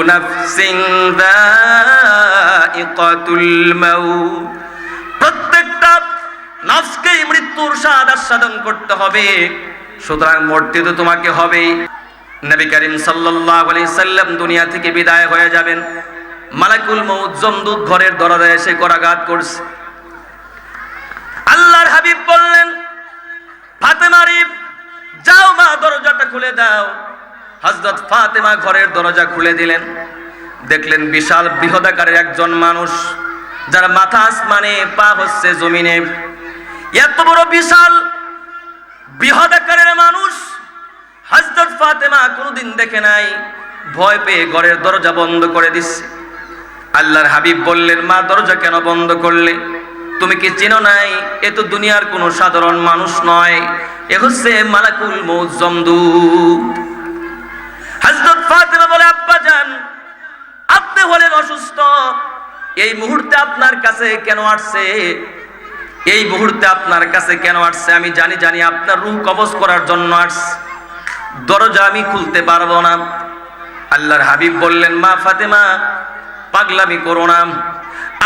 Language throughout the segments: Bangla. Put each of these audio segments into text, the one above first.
নাফসিন যায়িকাতুল মাউত, প্রত্যেকটা নফসকেই মৃত্যুর স্বাদ আস্বাদন করতে হবে, সুতরাং মরতে তো তোমাকে হবেই। নবী করিম সাল্লাল্লাহু আলাইহি সাল্লাম দুনিয়া থেকে বিদায় হয়ে যাবেন, মালাকুল মউত যমদূত ঘরের দরজায় এসে করাঘাত করছে। আল্লাহর হাবিব বললেন, ফাতেমা রে যাও মা দরজাটা খুলে দাও। হযরত ফাতেমা ঘরের দরজা খুলে দিলেন, দেখলেন বিশাল বৃহদাকারের একজন মানুষ, যার মাথা আসমানে পা হচ্ছে জমিনে। এত বড় বিশাল বৃহদাকারের মানুষ হযরত ফাতেমা কোনোদিন দেখে নাই, ভয় পেয়ে ঘরের দরজা বন্ধ করে দিচ্ছে। আল্লাহর হাবিব বললেন, মা দরজা কেন বন্ধ করলে? তুমি কি চিনো নাই এ তো দুনিয়ার কোনো সাধারণ মানুষ নয়, এ হচ্ছে মালাকুল মউত যমদূত। হযরত ফাতেমা বলে, আব্বা জান আপনি হলেন অসুস্থ, এই মুহূর্তে আপনার কাছে কেন আসছে? এই মুহূর্তে আপনার কাছে কেন আসছে? আমি জানি আপনার রূহ কবজ করার জন্য আসছে, দরজা আমি খুলতে পারবো না। আল্লাহর হাবিব বললেন, মা ফাতেমা পাগলামি করো না,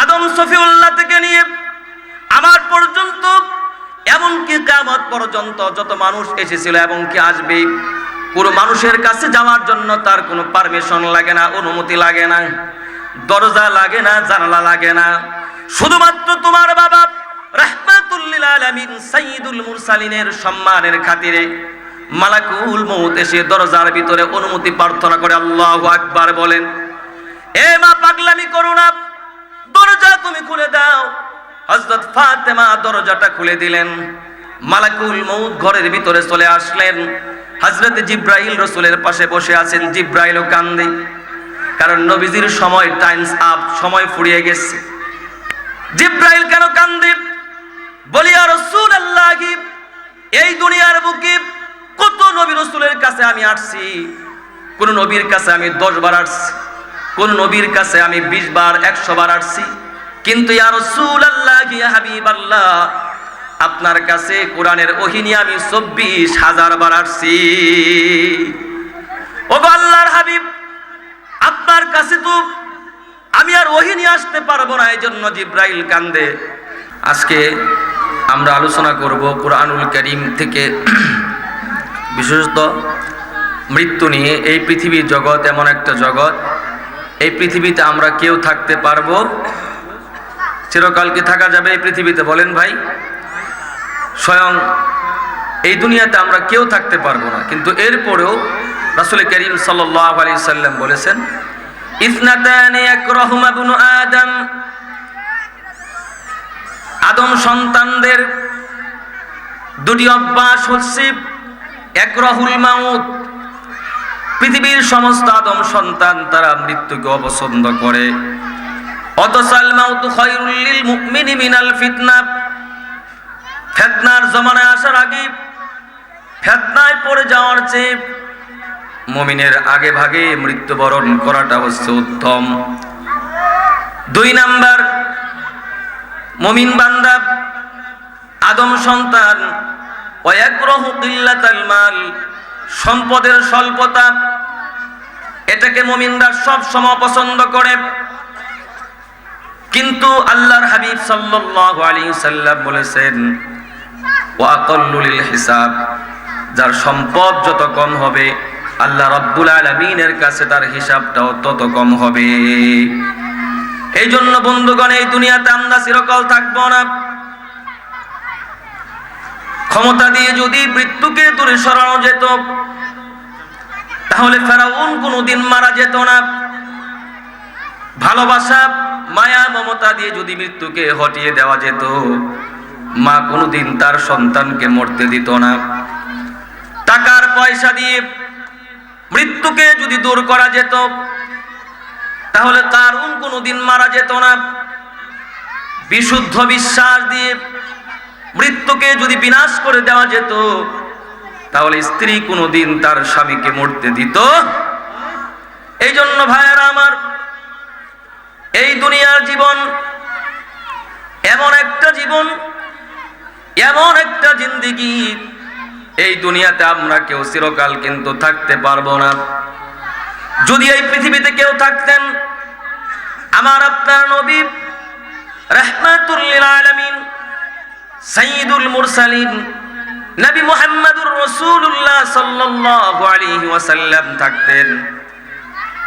আদম সফিউল্লাহ থেকে নিয়ে আমার পর্যন্ত, এমনকি কিয়ামত পর্যন্ত যত মানুষ এসেছিল এবং কি আসবে, কোনো মানুষের কাছে যাওয়ার জন্য তার কোনো পারমিশন লাগে না, অনুমতি লাগে না, দরজা লাগে না, জানালা লাগে না। শুধুমাত্র তোমার বাবা রাহমাতুল লিল আলামিন সাইয়্যিদুল মুরসালিনের সম্মানের খাতিরে মালাকুল মউত এসে দরজার ভিতরে অনুমতি প্রার্থনা করে আল্লাহু আকবার বলেন। এ মা পাগলামি করো না, দরজা তুমি খুলে দাও। হযরত ফাতেমা দরজাটা খুলে দিলেন, মালাকুল মউত ঘরের ভিতরে চলে আসলেন। হযরত জিব্রাইল রাসূলের পাশে বসে আছেন, জিব্রাইলও কান্দে, কারণ নবীজির সময় টাইমস আপ, সময় ফুরিয়ে গেছে। জিব্রাইল কেন কান্দে? বলি ইয়া রাসূলুল্লাহ, এই দুনিয়ার বুকে কত নবী রাসূলের কাছে আমি আসছি, কোন নবীর কাছে আমি 10 বার আসছি, কোন নবীর কাছে আমি 20 বার 100 বার আসছি, কিন্তু ইয়া রাসূলুল্লাহ, ইয়া হাবিবাল্লাহ, আপনার কাছে কোরআনের ওহী নিয়ে আমি 24,000 বার আসছি। ওগো আল্লাহর হাবিব, আপনার কাছে তো আমি আর ওহী নিয়ে আসতে পারবো না, এজন্য জিব্রাইল কান্দে। আজকে আমরা আলোচনা করব কোরআনুল কারীম থেকে বিশেষত মৃত্যু নিয়ে। এই পৃথিবীর জগৎ এমন একটা জগৎ, এই পৃথিবীতে আমরা কেউ থাকতে পারবো? চিরকাল কি থাকা যাবে এই পৃথিবীতে? বলেন ভাই। স্বয়ং এই দুনিয়াতে আমরা কেউ থাকতে পারবো না, কিন্তু এরপরেও রাসূল করিম সাল্লাল্লাহু আলাইহি সাল্লাম বলেছেন, ইসনাতানি ইয়াকরাহুমা ইবনু আদম, আদম সন্তানদের দুটি অভ্যাস হচ্ছে ইয়াকরাহুল মাউত। পৃথিবীর সমস্ত আদম সন্তান তারা মৃত্যুকে অপছন্দ করে। অতসাল মাউতু খায়রুল লিল মুমিনি মিনাল ফিতনা, ফিতনার জমানায় আসার আগে, ফিতনায় পড়ে যাওয়ার চেয়ে মুমিনের আগে ভাগে মৃত্যুবরণ করাটা হচ্ছে উত্তম। 2 নাম্বার, মুমিন বান্দা আদম সন্তান ওয়ায়াকরাহু কিল্লাতাল মাল, সম্পদের স্বল্পতা, এটাকে মুমিনরা সব সময় পছন্দ করে। কিন্তু আল্লাহর হাবিব সাল্লাল্লাহু আলাইহি সাল্লাম বলেছেন, ওয়া আকাল্লুল হিসাব, যার সম্পদ যত কম হবে আল্লাহ রাব্বুল আলামিনের কাছে তার হিসাবটাও তত কম হবে। এই জন্য বন্ধুগণ, এই দুনিয়াতে আমরা চিরকাল থাকবো না। ক্ষমতা দিয়ে যদি মৃত্যুকে দূরে সরানো যেত, তাহলে ফেরাউন কোনোদিন মারা যেত না। ভালোবাসা, মায়া, মমতা দিয়ে যদি মৃত্যুকে হটিয়ে দেওয়া যেত, মা কোনোদিন তার সন্তানকে মরতে দিত না। টাকার পয়সা দিয়ে মৃত্যুকে যদি দূর করা যেত, তাহলে কারুন কোনোদিন মারা যেত না। বিশুদ্ধ বিশ্বাস দিয়ে মৃত্যুকে যদি বিনাশ করে দেওয়া যেত, তাহলে স্ত্রী কোনোদিন তার স্বামীকে মরতে দিত। এই জন্য ভাইয়েরা আমার, এই দুনিয়ার জীবন এমন একটা জীবন, এমন একটা জিন্দেগি, এই দুনিয়াতে আমরা কেউ চিরকাল কিন্তু থাকতে পারবো না। যদি এই পৃথিবীতে কেউ থাকতেন আমার আপনার নবী রাহমাতুল লিল আলামিন সাইয়্যিদুল মুরসালিন নবী মুহাম্মদুর রাসূলুল্লাহ সাল্লাল্লাহু আলাইহি ওয়াসাল্লাম থাকতেন।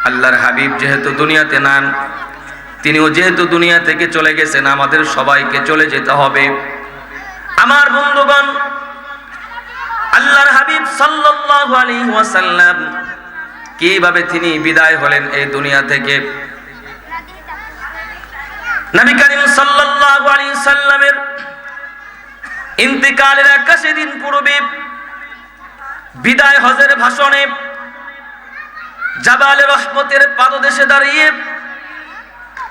আল্লাহর হাবিব যেহেতু দুনিয়াতে নাই, তিনিও যেহেতু দুনিয়া থেকে চলে গেছেন, আমাদের সবাইকে চলে যেতে হবে। আমার বন্ধুগণ, আল্লাহর হাবিব সাল্লাল্লাহু আলাইহি ওয়াসাল্লাম কিভাবে তিনি বিদায় হলেন এই দুনিয়া থেকে? নবী করিম সাল্লাল্লাহু আলাইহি সাল্লামের ইন্তিকালের 81 দিন পূর্বে বিদায় হজের ভাষণে জাবালে রহমতের পাদদেশে দাঁড়িয়ে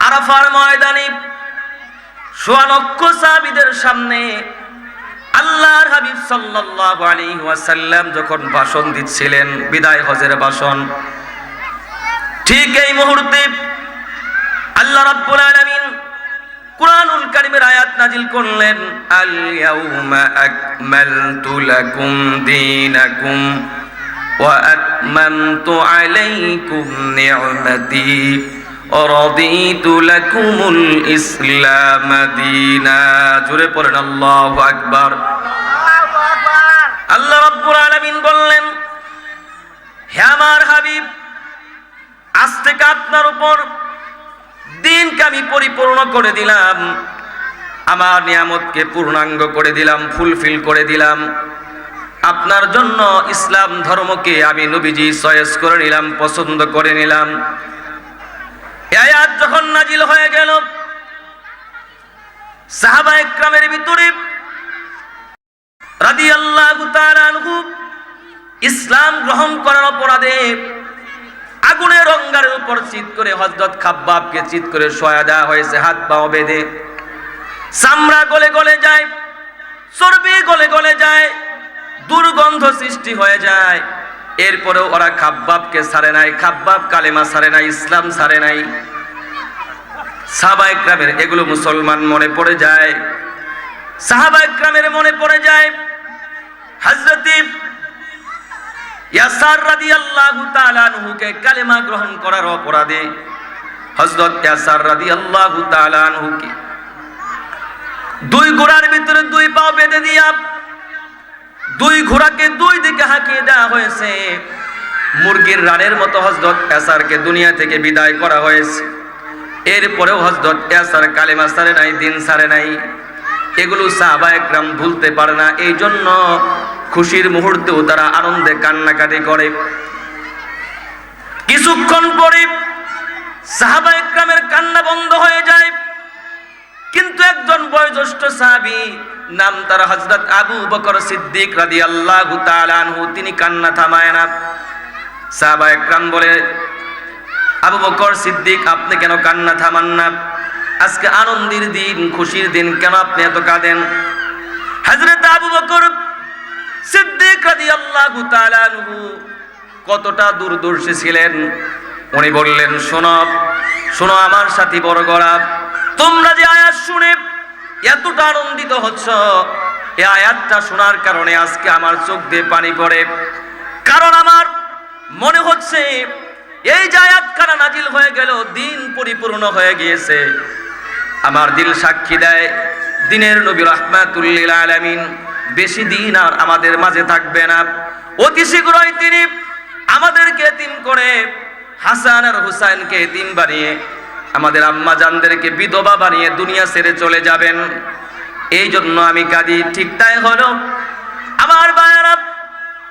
আরাফার ময়দানে সোয়া লক্ষ সাহাবীদের সামনে আল্লাহর হাবিব সাল্লাল্লাহু আলাইহি ওয়াসাল্লাম যখন ভাষণ দিচ্ছিলেন, বিদায় হজের ভাষণ, ঠিক এই মুহূর্তে আল্লাহ রাব্বুল আলামিন কুরআনুল কারীমের আয়াত নাজিল করলেন, আল ইয়াউমা আকমালতু লাকুম দীনাকুম ওয়া আতমামতু আলাইকুম নি'মাতি ওয়া রাদিতু লাকুমুল ইসলাম দীনা। জোরে পড়েন আল্লাহু আকবার। আল্লাহ রাব্বুল আলামিন বললেন, হে আমার হাবিব, আজ থেকে আপনার উপর দিনকে আমি পরিপূর্ণ করে দিলাম, আমার নিয়ামতকে পূর্ণাঙ্গ করে দিলাম, ফুলফিল করে দিলাম। আপনার জন্য ইসলাম ধর্মকে আমি নবীজি চয়েস করে নিলাম, পছন্দ করে নিলাম। এই আয়াত যখন নাজিল হয়ে গেল, সাহাবায়ে কেরামের ভিতরে রাদিয়াল্লাহু তাআলা আনহু ইসলাম গ্রহণ করার অপরাধে আগুনের অঙ্গারের উপর চিৎ করে হযরত খাব্বাবকে চিৎ করে শোয়া দেওয়া হয়েছে, হাত পা বেঁধে। চামড়া গলে গলে যায়, চর্বি গলে গলে যায়, দুর্গন্ধ সৃষ্টি হয়ে যায়। এরপরেও ওরা খাব্বাবকে ছাড়ে নাই, খাব্বাব কালেমা ছাড়ে নাই, ইসলাম ছাড়ে নাই। সাহাবায়ে কেরামের এগুলো মুসলমান মনে পড়ে যায়, সাহাবায়ে কেরামের মনে পড়ে যায় হযরত ইয়াসার রাদিয়াল্লাহু তাআলা আনহুকে কালেমা গ্রহণ করার অপরাধে হযরত ইয়াসার রাদিয়াল্লাহু তাআলা আনহুকে দুই ঘোড়ার ভিতরে দুই পা বেঁধে দিয়া দুই ঘোড়াকে দুই দিকে হাঁকিয়ে দেওয়া হয়েছে। মুরগির রানের মতো হযরত ইয়াসারকে দুনিয়া থেকে বিদায় করা হয়েছে। এরপরেও হযরত ইয়াসার কালেমা ছাড়ে নাই, দিন ছাড়ে নাই। এগুলো সাহাবায়ে কেরাম ভুলতে পারে না, এই জন্য খুশির মুহূর্তেও তারা আনন্দে কান্নাকাটি করে। কিছুক্ষণ পরে সাহাবায়ে কেরামের কান্না বন্ধ হয়ে যায়, কিন্তু একজন বয়োজ্যেষ্ঠ সাহাবী, নাম তার হযরত আবু বকর সিদ্দিক রাদিয়াল্লাহু তাআলা আনহু, তিনি কান্না থামায় না। সাহাবায়ে কেরাম বলে, আবু বকর সিদ্দিক, আপনি কেন কান্না থামান না? আজকে আনন্দের দিন, খুশির দিন, কেন আপনি এত কাঁদেন? হযরত আবু বকর সিদ্দিক রাদিয়াল্লাহু তাআলা আনহু কতটা দূরদর্শী ছিলেন। উনি বললেন, শোনো শোনো আমার সাথী বর্গরা, তোমরা যে আয়াত শুনে এতটা আনন্দিত হচ্ছ, এই আয়াতটা শোনার কারণে আজকে আমার চোখ দিয়ে পানি পড়ে। কারণ আমার মনে হচ্ছে এই যে আয়াতখানা নাজিল হয়ে গেল, দিন পরিপূর্ণ হয়ে গিয়েছে। আমার দিল সাক্ষী দেয়, দিনের নবী রাহমাতুল লিল আলামিন বেশি দিন আর আমাদের মাঝে থাকবে না। অতি শীঘ্রই তিনি আমাদেরকে এতিম করে, হাসান আর হুসাইনকে এতিম বানিয়ে, আমাদের আম্মা জানদেরকে বিধবা বানিয়ে দুনিয়া ছেড়ে চলে যাবেন। এই জন্য আমি কাঁদি। ঠিক তাই হলো আমার ভাইয়েরা,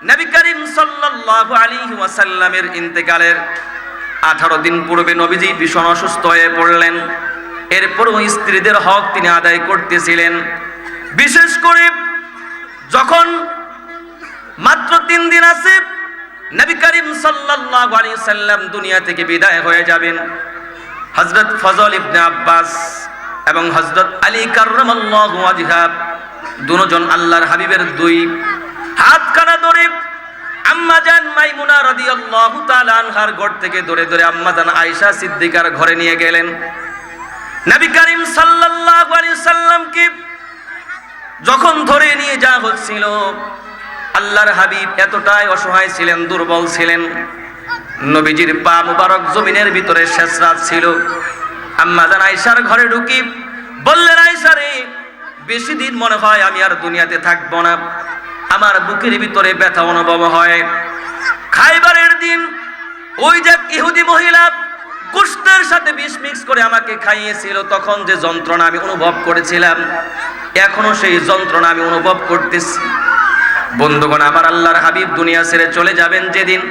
নবী করিম সাল্লাল্লাহু আলাইহি ওয়াসাল্লামের ইন্তেকালের 18 দিন পূর্বে নবীজি ভীষণ অসুস্থ হয়ে পড়লেন। এরপরও স্ত্রীদের হক তিনি আদায় করতেছিলেন। বিশেষ করে যখন মাত্র 3 দিন আছে নবী করিম সাল্লাল্লাহু আলাইহি ওয়াসাল্লাম দুনিয়া থেকে বিদায় হয়ে যাবেন, হযরত ফজল ইবনে আব্বাস এবং হযরত আলী কাররামাল্লাহু ওয়াজহা দুজন আল্লাহর হাবিবের দুই হাতখানা ধরে আম্মাজান মাইমুনা রাদিয়াল্লাহু তাআলা আনহার ঘর থেকে ধরে ধরে আম্মাজান আয়েশা সিদ্দিকার ঘরে নিয়ে গেলেন। নবী করিম সাল্লাল্লাহু আলাইহি ওয়াসাল্লামকে যখন ধরে নিয়ে যাওয়া হচ্ছিল, আল্লাহর হাবিব এতটাই অসহায় ছিলেন, দুর্বল ছিলেন। নবীজির পা মুবারক জমিনের ভিতরে শেষ রাত ছিল। আম্মা জান আয়েশার ঘরে ঢুকি বললেন, আয়েশা রে, বেশি দিন মনে হয় আমি আর দুনিয়াতে থাকবো না, আমার বুকের ভিতরে ব্যথা অনুভব হয়। খাইবারের দিন ওই যে ইহুদি মহিলা গোশতের সাথে বিষ মিক্স করে আমাকে খাইয়েছিল, তখন যে যন্ত্রণা আমি অনুভব করেছিলাম, এখনো সেই যন্ত্রণা আমি অনুভব করতেছি। বন্ধুগণ, আমার আল্লাহর হাবিব দুনিয়া ছেড়ে চলে যাবেন যেদিন,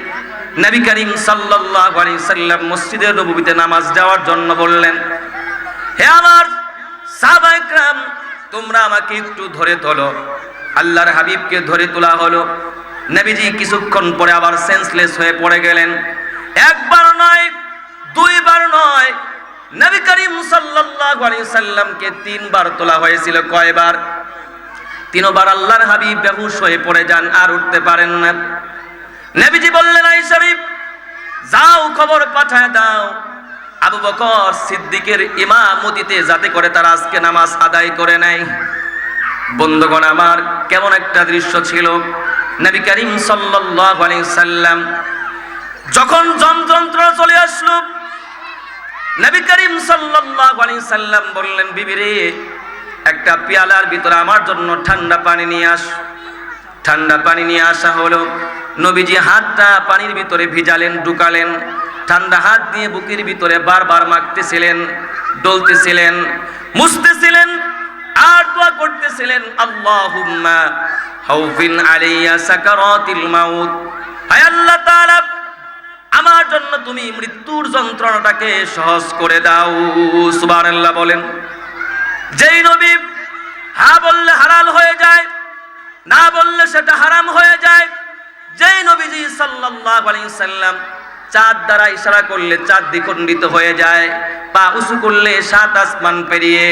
নবী করিম সাল্লাল্লাহু আলাইহি সাল্লাম মসজিদে নববীতে নামাজ যাওয়ার জন্য বললেন, হে আমার সাহাবায়ে কেরাম, তোমরা আমাকে একটু ধরে তোলো। আল্লাহর হাবিবকে ধরে তোলা হলো। নবীজি কিছুক্ষণ পরে আবার সেন্সলেস হয়ে পড়ে গেলেন। একবার নয়, দুইবার নয়, নবী করিম সাল্লাল্লাহু আলাইহি সাল্লামকে তিনবার তোলা হয়েছিল। কয়বার? তিনবার আল্লাহর হাবিব বেহুশ হয়ে পড়ে যান, আর উঠতে পারেন না। নবীজি বললেন, আয়েশা রে, যাও খবর পাঠায় দাও আবু বকর সিদ্দিকের ইমামতিতে, যাতে করে তারা আজকে নামাজ আদায় করে নেয়। বন্ধুগণ আমার, কেমন একটা দৃশ্য ছিল। নবী করিম সাল্লাল্লাহু আলাইহি সাল্লাম যখন যন্ত্রণা চলে আসলো, নবী করিম সাল্লাল্লাহু আলাইহি সাল্লাম বললেন, বিবি রে, একটা পেয়ালার ভিতরে আমার জন্য ঠান্ডা পানি নিয়ে আস। ঠান্ডা পানি নিয়ে আসা হলো। নবীজি হাতটা পানির ভিতরে ভিজালেন, ঢুকালেন, ঠান্ডা হাত দিয়ে বুকের ভিতরে বারবার মাখতেছিলেন, ডলতেছিলেন, মুছতেছিলেন, আর দোয়া করতেছিলেন, আল্লাহুম্মা হাউফিন আলাইয়া সাকারাতিল মাউত। হে আল্লাহ তাআলা, আমার জন্য তুমি মৃত্যুর যন্ত্রণাটাকে সহজ করে দাও। সুবহানাল্লাহ বলেন। যেই নবী হ্যাঁ বললে হালাল হয়ে যায়, না বললে সেটা হারাম হয়ে যায়। যেই নবীজি সাল্লাল্লাহু আলাইহি সাল্লাম চাঁদ দ্বারা ইশারা করলে চাঁদ দ্বিখণ্ডিত হয়ে যায়, পা উঁচু করলে সাত আসমান পেরিয়ে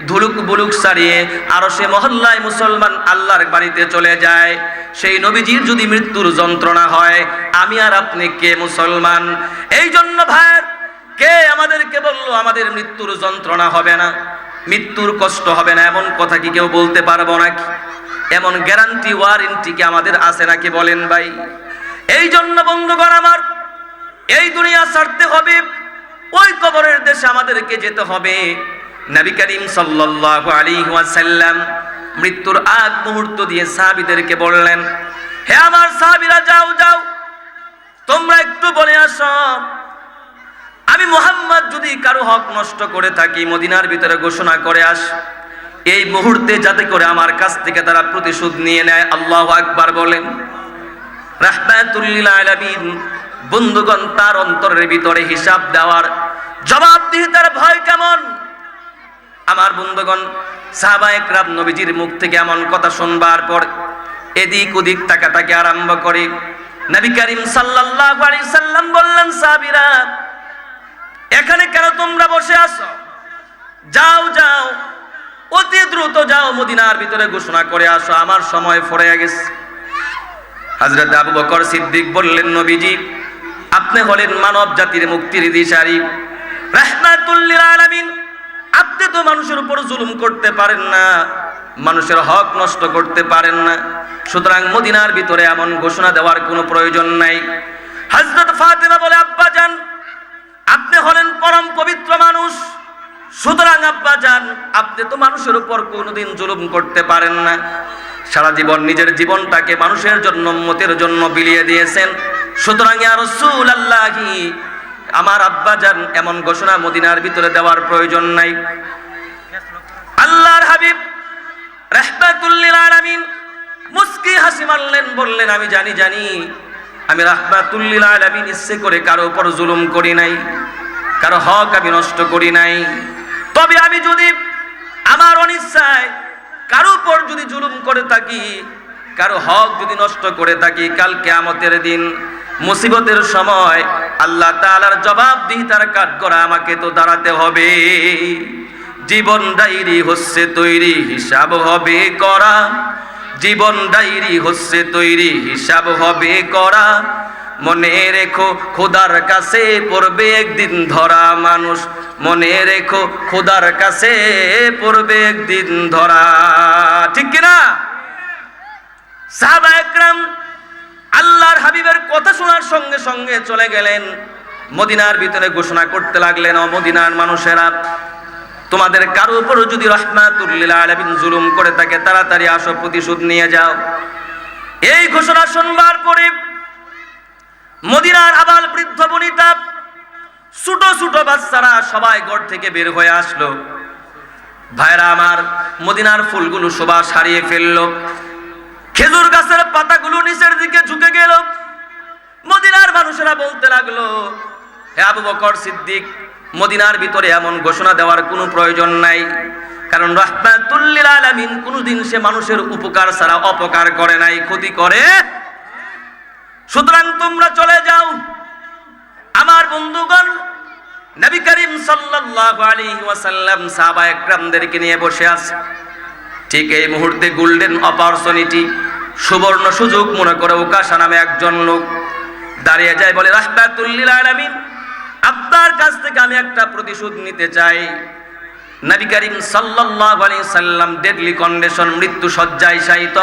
ধুলুক বুলুক সারিয়ে আরশে মহল্লায় মুসলমান আল্লাহর বাড়িতে চলে যায়, সেই নবীজির যদি মৃত্যুর যন্ত্রণা হয়, আমি আর আপনি কে মুসলমান? এই জন্য ভাইয়ের, কে আমাদেরকে বললো আমাদের মৃত্যুর যন্ত্রণা হবে না, মৃত্যুর কষ্ট হবে না? এমন কথা কি কেউ বলতে পারবো নাকি? এমন গ্যারান্টি ওয়ারেন্টি কি আমাদের আছে নাকি বলেন ভাই? এই জন্য বন্ধুগণ আমার, এই দুনিয়া ছাড়তে হবে, ওই কবরের দেশে আমাদেরকে যেতে হবে। নবী করিম সাল্লাল্লাহু আলাইহি ওয়াসাল্লাম মৃত্যুর আগ মুহূর্ত দিয়ে সাহাবীদেরকে বললেন, হে আমার সাহাবীরা, যাও যাও, তোমরা একটু বলে আসো, আমি মুহাম্মদ যদি কারো হক নষ্ট করে থাকি, মদিনার ভিতরে ঘোষণা করে আস, এই মুহূর্তে যাতে করে আমার কাছ থেকে তারা প্রতিশোধ নিয়ে নেয়। আল্লাহু আকবার বলেন। রাহমাতুল লিল আলামিন। বন্ধুগণ, তার অন্তরের ভিতরে হিসাব দেওয়ার, জবাবদিহিতার ভয় কেমন? আমার বন্ধুগণ, সাহাবায়ে কেরাম নবীজির মুখ থেকে এমন কথা শুনবার পর এদিক ওদিক তাকাতাকি আরম্ভ করে। নবী করিম সাল্লাল্লাহু আলাইহি সাল্লাম বললেন, সাহাবীরা, এখানে কেন তোমরা বসে আছো? যাও যাও, অতি দ্রুত যাও, মদিনার ভিতরে ঘোষণা করে আসো, আমার সময় ফুরিয়ে গেছে। হযরত আবু বকর সিদ্দিক বললেন, নবীজি, আপনি হলেন মানব জাতির মুক্তির দিশারি, রাহমাতুল লিল আলামিন, আপনি তো মানুষের উপর জুলুম করতে পারেন না, মানুষের হক নষ্ট করতে পারেন না, সুতরাং মদিনার ভিতরে এমন ঘোষণা দেওয়ার কোনো প্রয়োজন নাই। হযরত ফাতেমা বলে, আব্বা জান, আপনি হলেন পরম পবিত্র মানুষ, সুতরাং আব্বা জান, আপনি তো মানুষের উপর কোনোদিন জুলুম করতে পারেন না, সারা জীবন নিজের জীবনটাকে মানুষের জন্য, উম্মতের জন্য বিলিয়ে দিয়েছেন, সুতরাং ইয়া রাসূলুল্লাহি, আমার আব্বা জান এমন ঘোষণা মদিনার ভিতরে দেওয়ার প্রয়োজন নাই। আল্লাহর হাবিব রাহমাতুল লিল আলামিন মুস্কি হাসি মারলেন, বললেন, আমি জানি জানি, আমি রাহমাতুল লিল আলামিন ইচ্ছে করে কারো উপর জুলুম করি নাই, কারো হক আমি নষ্ট করি নাই। তবে আমি যদি আমার অনিচ্ছায় কারো উপর যদি জুলুম করে থাকি, কারো হক যদি নষ্ট করে থাকি, কাল কিয়ামতের দিন মুসিবতের সময় আল্লাহ তাআলার জবাবদিহিতার কাঠগড়া আমাকে তো দাঁড়াতে হবে। জীবন ডায়েরি হচ্ছে তৈরি, হিসাব হবে করা, জীবন ডায়েরি হচ্ছে তৈরি, হিসাব হবে করা, মনে রেখো খোদার কাছে পড়বে একদিন ধরা মানুষ, মনে রেখো খোদার কাছে পড়বে একদিন ধরা। ঠিক কিনা? সাহাবায়ে কেরাম আল্লাহর হাবিবের কথা শোনার সঙ্গে সঙ্গে চলে গেলেন মদিনার ভিতরে, ঘোষণা করতে লাগলেন, ও মদিনার মানুষেরা, তোমাদের কারো উপরও যদি রাহমাতুল লিল আলামিন জুলুম করে থাকে তাড়াতাড়ি আসো, প্রতিশোধ নিয়ে যাও। এই ঘোষণা শুনবার পরে মদিনার আবাল বৃদ্ধ বনিতা, ছোট ছোট বাচ্চারা সবাই ঘর থেকে বের হয়ে আসলো। ভাইরা আমার, মদিনার ফুলগুলো সুবাস হারিয়ে ফেললো, খেজুর গাছের পাতাগুলো নিচের দিকে ঝুঁকে গেল। মদিনার মানুষেরা বলতে লাগলো, হে আবু বকর সিদ্দিক, মদিনার ভিতরে এমন ঘোষণা দেওয়ার কোনো প্রয়োজন নাই, কারণ রাহমাতুল লিল আলামিন কোনদিন সে মানুষের উপকার ছাড়া অপকার করে নাই, ক্ষতি করে। সুতরাং তোমরা চলে যাও। আমার বন্ধুগণ, নবী করিম সাল্লাল্লাহু আলাইহি ওয়াসাল্লাম সাহাবায়ে কেরামদেরকে নিয়ে বসে আছে। ঠিক এই মুহূর্তে গোল্ডেন অপরচুনিটি, সুবর্ণ সুযোগ মনে করে উকাশা নামে একজন লোক দাঁড়িয়ে যায়, বলে, রাহমাতুল লিল আলামিন, আপনার কাছ থেকে আমি একটা প্রতিশোধ নিতে চাই। নবী করিম সাল্লাল্লাহু আলাইহি সাল্লাম ডেডলি কন্ডিশন, মৃত্যু শয্যায় শায়িত।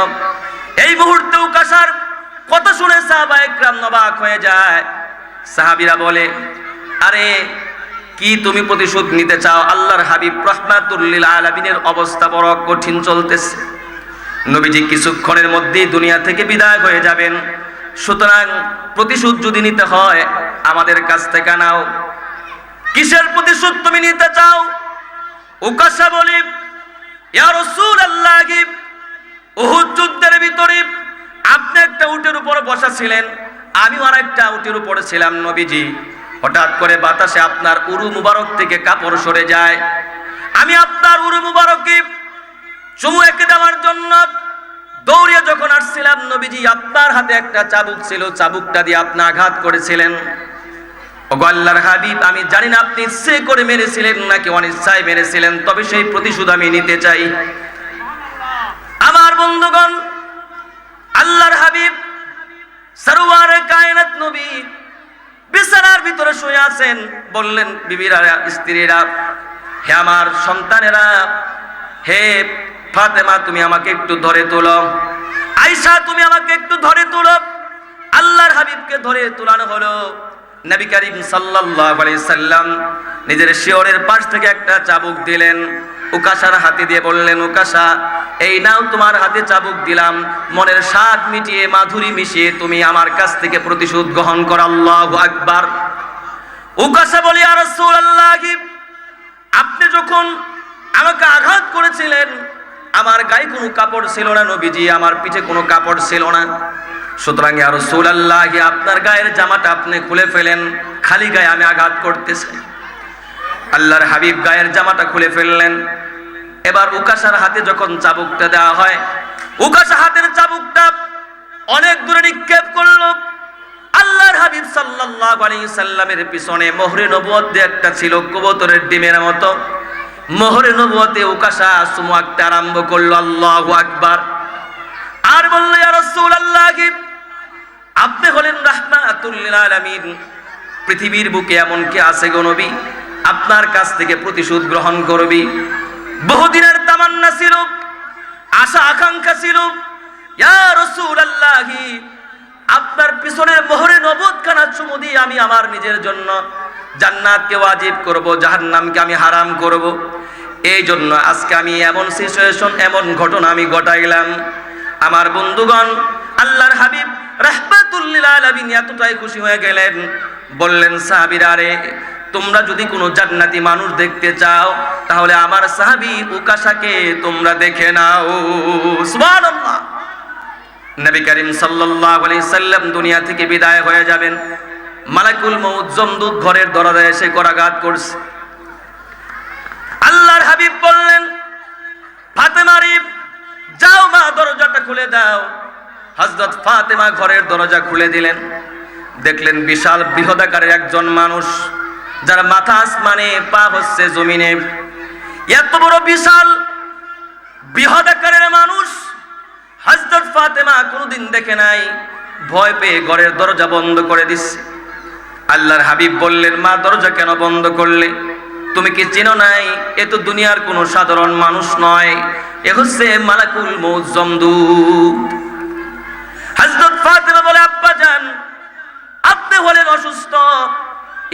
এই মুহূর্তে উকাশার কথা শুনে সাহাবায়ে কেরাম অবাক হয়ে যায়। সাহাবীরা বলে, আরে কি তুমি প্রতিশোধ নিতে চাও? আল্লাহর হাবিব রাহমাতুল লিল আলামিনের অবস্থা বড় কঠিন চলতেছে, নবীজি কিছুক্ষণের মধ্যেই দুনিয়া থেকে বিদায় হয়ে যাবেন, সুতরাং প্রতিশোধ যদি নিতে হয় আমাদের কাছ থেকে নাও। কিসের প্রতিশোধ তুমি নিতে চাও? উকাশা বলে, ইয়া রাসূলুল্লাহ, উহুদ যুদ্ধের ভিতরে আপনি একটা উটের উপর বসা ছিলেন, আমিও আরেকটা উটের উপরে ছিলাম নবীজি। হঠাৎ করে বাতাসে আপনার উরু মুবারক থেকে কাপড় সরে যায়, আমি আপনার উরু মুবারকে চুমু এঁকে দেওয়ার জন্য দৌড়িয়ে যখন আসছিলাম, নবীজি আপনার হাতে একটা চাবুক ছিল, চাবুকটা দিয়ে আপনি আঘাত করেছিলেন। ওগো আল্লাহর হাবিব, আমি জানি না আপনি ইচ্ছে করে মেরেছিলেন নাকি অনিচ্ছায় মেরেছিলেন, তবে সেই প্রতিশোধ আমি নিতে চাই। আমার বন্ধুগণ, আল্লাহর হাবিব সরওয়ারে কায়নাত নবী বিছানার ভিতরে শুয়ে আছেন। বললেন, বিবিরা, স্ত্রীরা, হে আমার সন্তানেরা, হে ফাতেমা, তুমি আমাকে একটু ধরে তোলো, আয়েশা তুমি আমাকে একটু ধরে তোলো। আল্লাহর হাবিবকে ধরে তোলানো হলো। নবী করিম সাল্লাল্লাহু আলাইহি সাল্লাম নিজের শিয়রের পাশ থেকে একটা চাবুক দিলেন, উকাশার হাতে দিয়ে বললেন, উকাশা, এই নাও তোমার হাতে চাবুক দিলাম, মনের স্বাদ মিটিয়ে মাধুরী মিশিয়ে তুমি আমার কাছ থেকে প্রতিশোধ গ্রহণ করো। আল্লাহু আকবার। উকাশা বলি, ইয়া রাসূলুল্লাহ, আপনি যখন আমাকে আঘাত করেছিলেন আমার গায়ে কোনো কাপড় ছিল না নবীজি, আমার পিঠে কোনো কাপড় ছিল না, সুতরাং ইয়া রাসূলুল্লাহ, আপনার গায়ের জামাটা আপনি খুলে ফেলেন, খালি গায়ে আমি আঘাত করতেছি। আল্লাহর হাবিব গায়ের জামাটা খুলে ফেললেন। এবার উকাশার হাতে যখন চাবুকটা দেওয়া হয়, উকাশা হাতের চাবুকটা অনেক দূরে নিক্ষেপ করলো। আল্লাহর হাবিব সাল্লাল্লাহু আলাইহি সাল্লামের পিছনে মোহরে নবুয়ত দিয়ে একটা ছিল কবুতরের ডিমের মতো, মোহরে নবুয়তে উকাশা চুমু আঁকতে আরম্ভ করলো। আল্লাহু আকবার। আর বলল, ইয়া রাসূলুল্লাহ, আপনি হলেন রাহমাতুল লিল আলামিন, পৃথিবীর বুকে এমন কে আছে গো নবী আপনার কাছ থেকে প্রতিশোধ গ্রহণ করবি? বহুদিনের তামান্না ছিল, আশা আকাঙ্ক্ষা ছিল, ইয়া রাসূলুল্লাহ, আপনার পিছনের মোহরে নবুয়তখানা চুমু দিয়ে আমি আমার নিজের জন্য জান্নাতকে ওয়াজিব করব, জাহান্নামকে আমি হারাম করব। এই জন্য আজকে আমি এমন সিচুয়েশন, এমন ঘটনা আমি ঘটাইলাম। আমার বন্ধুগণ, আল্লাহর হাবিব রাহমাতুল লিল আলামিন এতটাই খুশি হয়ে গেলেন, বললেন, সাহাবীরা, রে তোমরা যদি কোনো জান্নাতি মানুষ দেখতে চাও তাহলে আমার সাহাবী উকাশাকে তোমরা দেখে নাও। সুবহানাল্লাহ। নবী করিম সাল্লাল্লাহু আলাইহি সাল্লাম দুনিয়া থেকে বিদায় হয়ে যাবেন। মালাকুল মউত জমদূত ঘরের দরজায় এসে করাঘাত করছে। আল্লাহর হাবিব বললেন, ফাতেমা রে, যাও মা, দরজাটা খুলে দাও। হযরত ফাতেমা ঘরের দরজা খুলে দিলেন। দেখলেন বিশাল বৃহদাকারের একজন মানুষ, যার মাথা আসমানে, পা হচ্ছে জমিনে। এত বড় বিশাল বৃহদাকারের মানুষ হযরত ফাতেমা কোনোদিন দেখে নাই। ভয় পেয়ে ঘরের দরজা বন্ধ করে দিচ্ছে। আল্লাহর হাবিব বললেন, মা, দরজা কেন বন্ধ করলে? তুমি কি চিনো নাই এ তো দুনিয়ার কোনো সাধারণ মানুষ নয়, এ হচ্ছে মালাকুল মউত জমদূত। হযরত ফাতেমা বলে, আব্বাজান আপনি হলেন অসুস্থ,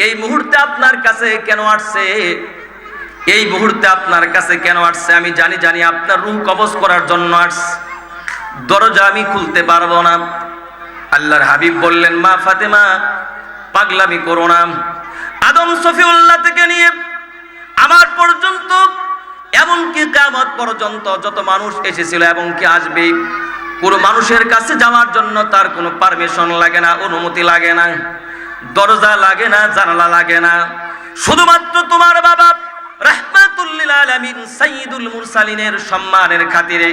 এই মুহূর্তে আপনার কাছে কেন আসছে? এই মুহূর্তে আপনার কাছে কেন আসছে? আমি জানি আপনার রূহ কবজ করার জন্য আসছে, দরজা আমি খুলতে পারবো না। আল্লাহর হাবিব বললেন, মা ফাতেমা পাগলামি করো না। আদম সফিউল্লাহ থেকে নিয়ে আমার পর্যন্ত, এমনকি কিয়ামত পর্যন্ত যত মানুষ এসেছিল এবং কি আসবে, কোনো মানুষের কাছে যাওয়ার জন্য তার কোনো পারমিশন লাগে না, অনুমতি লাগে না, দরজা লাগে না, জানালা লাগে না। শুধুমাত্র তোমার বাবা রাহমাতুল লিল আলামিন সাইয়্যিদুল মুরসালিনের সম্মানের খাতিরে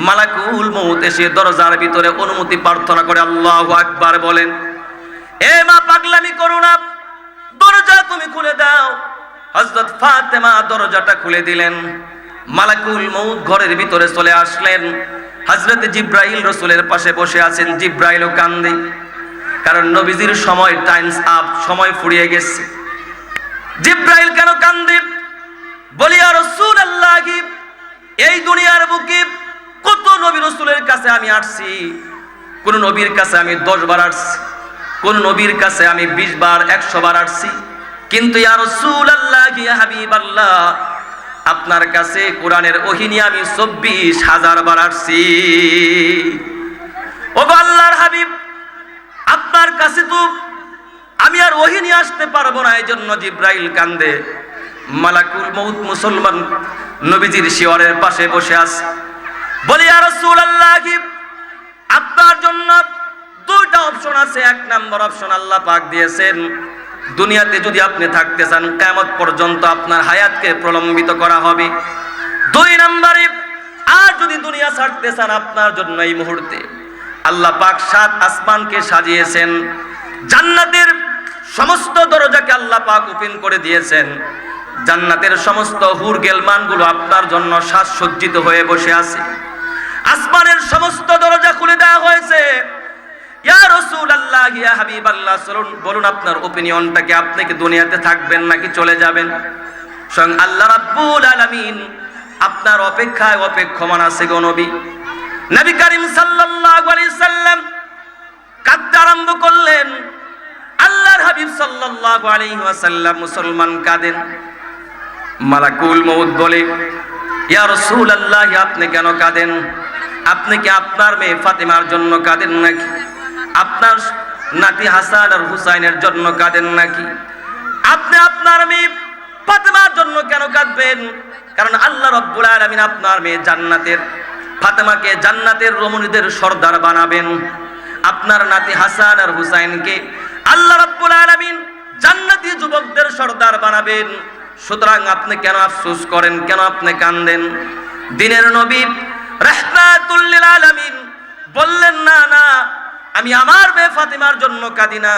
মালাকুল মউত এসে দরজার ভিতরে অনুমতি প্রার্থনা করে আল্লাহু আকবার বলেন। এ মা পাগলামি করো না, দরজা তুমি খুলে দাও। হযরত ফাতেমা দরজাটা খুলে দিলেন। মালাকুল মউত ঘরের ভিতরে চলে আসলেন। হযরত জিব্রাইল রাসূলের পাশে বসে আছেন। জিব্রাইলও কান্দে, কারণ নবীজির সময় টাইমস আপ, সময় ফুরিয়ে গেছে। জিব্রাইল কেন কান্দে? বলি, ইয়া রাসূলুল্লাহ, এই দুনিয়ার বুকে কত নবী রাসূলের কাছে আমি আসছি, কোন নবীর কাছে আমি 10 বার আসছি, কোন নবীর কাছে আমি 20 বার, 100 বার আসছি, কিন্তু ইয়া রাসূলুল্লাহ, ইয়া হাবিবাল্লাহ, আপনার কাছে কোরআনের ওহী নিয়ে আমি 24,000 বার আসছি। ও আল্লাহর হাবিব, আপনার কাছে তো আমি আর ওহী নিয়ে আসতে পারবো না। এই জন্য জিব্রাইল কান্দে। মালাকুল মউত মুসলমান নবীজির শিয়রের পাশে বসে আছে। বলি, ইয়া রাসূলুল্লাহ, আপনার জন্য 2টা অপশন আছে। 1 নম্বর অপশন আল্লাহ পাক দিয়েছেন, দুনিয়াতে যদি আপনি থাকতে চান কিয়ামত পর্যন্ত আপনার হায়াতকে প্রলম্বিত করা হবে। 2 নম্বরে, আর যদি দুনিয়া ছাড়তে চান আপনার জন্য এই মুহূর্তে আল্লাহ পাক 7 আসমানকে সাজিয়েছেন, জান্নাতের সমস্ত দরজাকে আল্লাহ পাক ওপেন করে দিয়েছেন, জান্নাতের সমস্ত হুর গেলমানগুলো আপনার জন্য সাজসজ্জিত হয়ে বসে আছে, আসমানের সমস্ত দরজা খুলে দেওয়া হয়েছে। ইয়া রাসূলুল্লাহ, ইয়া হাবিবাল্লাহ, বলুন আপনার ওপিনিয়নটা কি? আপনি কি দুনিয়াতে থাকবেন নাকি চলে যাবেন? স্বয়ং আল্লাহ রাব্বুল আলামিন আপনার অপেক্ষায় অপেক্ষমান আছে গো নবী। নবী করিম সাল্লাল্লাহু আলাইহি সাল্লাম কাঁদতে আরম্ভ করলেন। আল্লাহর হাবিব সাল্লাল্লাহু আলাইহি ওয়াসাল্লাম মুসলমান কাঁদেন। মালাকুল মউত বলে, ইয়া রাসূলুল্লাহ, আপনি কেন কাঁদেন? আপনি কি আপনার মেয়ে ফাতেমার জন্য কাঁদেন নাকি? আপনার নাতি হাসান আর হুসাইনের জন্য কাঁদেন নাকি? আপনি আপনার মেয়ে ফাতেমার জন্য কেন কাঁদবেন? কারণ আল্লাহ রাব্বুল আলামিন আপনার মেয়ে জান্নাতের ফাতেমাকে জান্নাতের রমণীদের সর্দার বানাবেন। আপনার নাতি হাসান আর হুসাইনকে আল্লাহ রাব্বুল আলামিন জান্নাতি যুবকদের সর্দার বানাবেন। সুতরাং আপনি কেন আফসোস করেন, কেন আপনি কাঁদেন? দিনের নবী রাহমাতুল লিল আলামিন বললেন, না না, আমি আমার মেয়ে ফাতেমার জন্য কাঁদি না,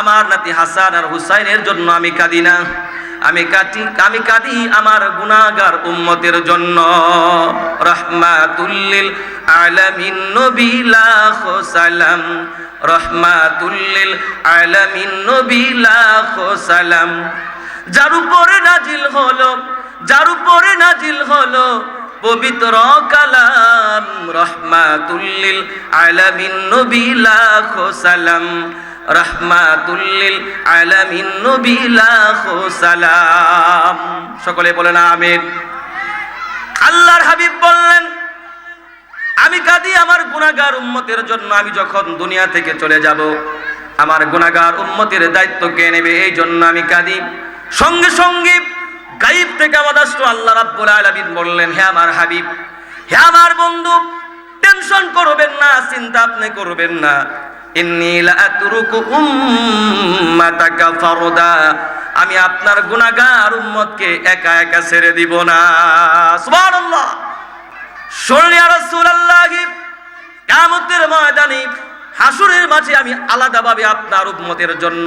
আমার নাতি হাসান আর হুসাইনের জন্য আমি কাঁদি না, আমি কাঁদি আমার গুনাহগার উম্মতের জন্য। রাহমাতুল লিল আলামিন নবী লাখ সালাম, রাহমাতুল লিল আলামিন নবী লাখ সালাম, যার উপরে নাজিল হলো পবিত্র কালাম, রাহমাতুল লিল আলামিন নবী লাখ সালাম, রাহমাতুল লিল আলামিন নবী লাখ সালাম। সকলে বলেন আমিন। আল্লাহর হাবিব বললেন, আমি কাঁদি আমার গুনাহগার উম্মতের জন্য। আমি যখন দুনিয়া থেকে চলে যাব আমার গুনাহগার উম্মতের দায়িত্ব কে নেবে? এই জন্য আমি কাঁদি। সঙ্গে সঙ্গে গায়েব থেকে আওয়াজ আসলো, আল্লাহ রাব্বুল আলামিন বললেন, হে আমার হাবিব, হে আমার বন্ধু, টেনশন করবেন না, চিন্তা আপনি করবেন না। ইন্নী লা আতরুকু উম্মাতাকা ফারদা, আমি আপনার গুনাহগার উম্মতকে একা একা ছেড়ে দিব না। সুবহানাল্লাহ। শুনুন ইয়া রাসূলুল্লাহ, কিয়ামতের ময়দানে হাসরের মাঝে আমি আলাদাভাবে আপনার উম্মতের জন্য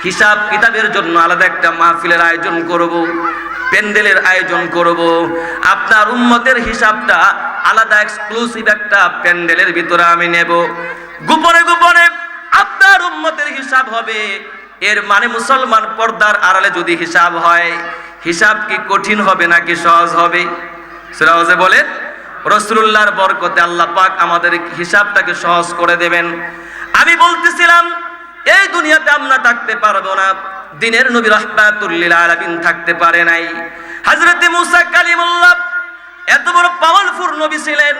হিসাব কিতাবের জন্য আলাদা একটা মাহফিলের আয়োজন করব, প্যান্ডেলের আয়োজন করব। আপনার উম্মতের হিসাবটা আলাদা এক্সক্লুসিভ একটা প্যান্ডেলের ভিতরে আমি নেব। গোপনে গোপনে আপনার উম্মতের হিসাব হবে। এর মানে মুসলমান, পর্দার আড়ালে যদি হিসাব হয়, হিসাব কি কঠিন হবে নাকি সহজ হবে? সূরা বলেন, রাসূলুল্লাহর বরকতে আল্লাহ পাক আমাদের হিসাবটাকে সহজ করে দেবেন। আমি বলতেছিলাম এই দুনিয়াতে আমরা থাকতে পারবো না, দিনের নবী রাহমাতুল লিল আলামিন থাকতে পারে নাই। হযরত মুসা কালিমুল্লাহ এত বড় পাওয়ারফুল নবী ছিলেন।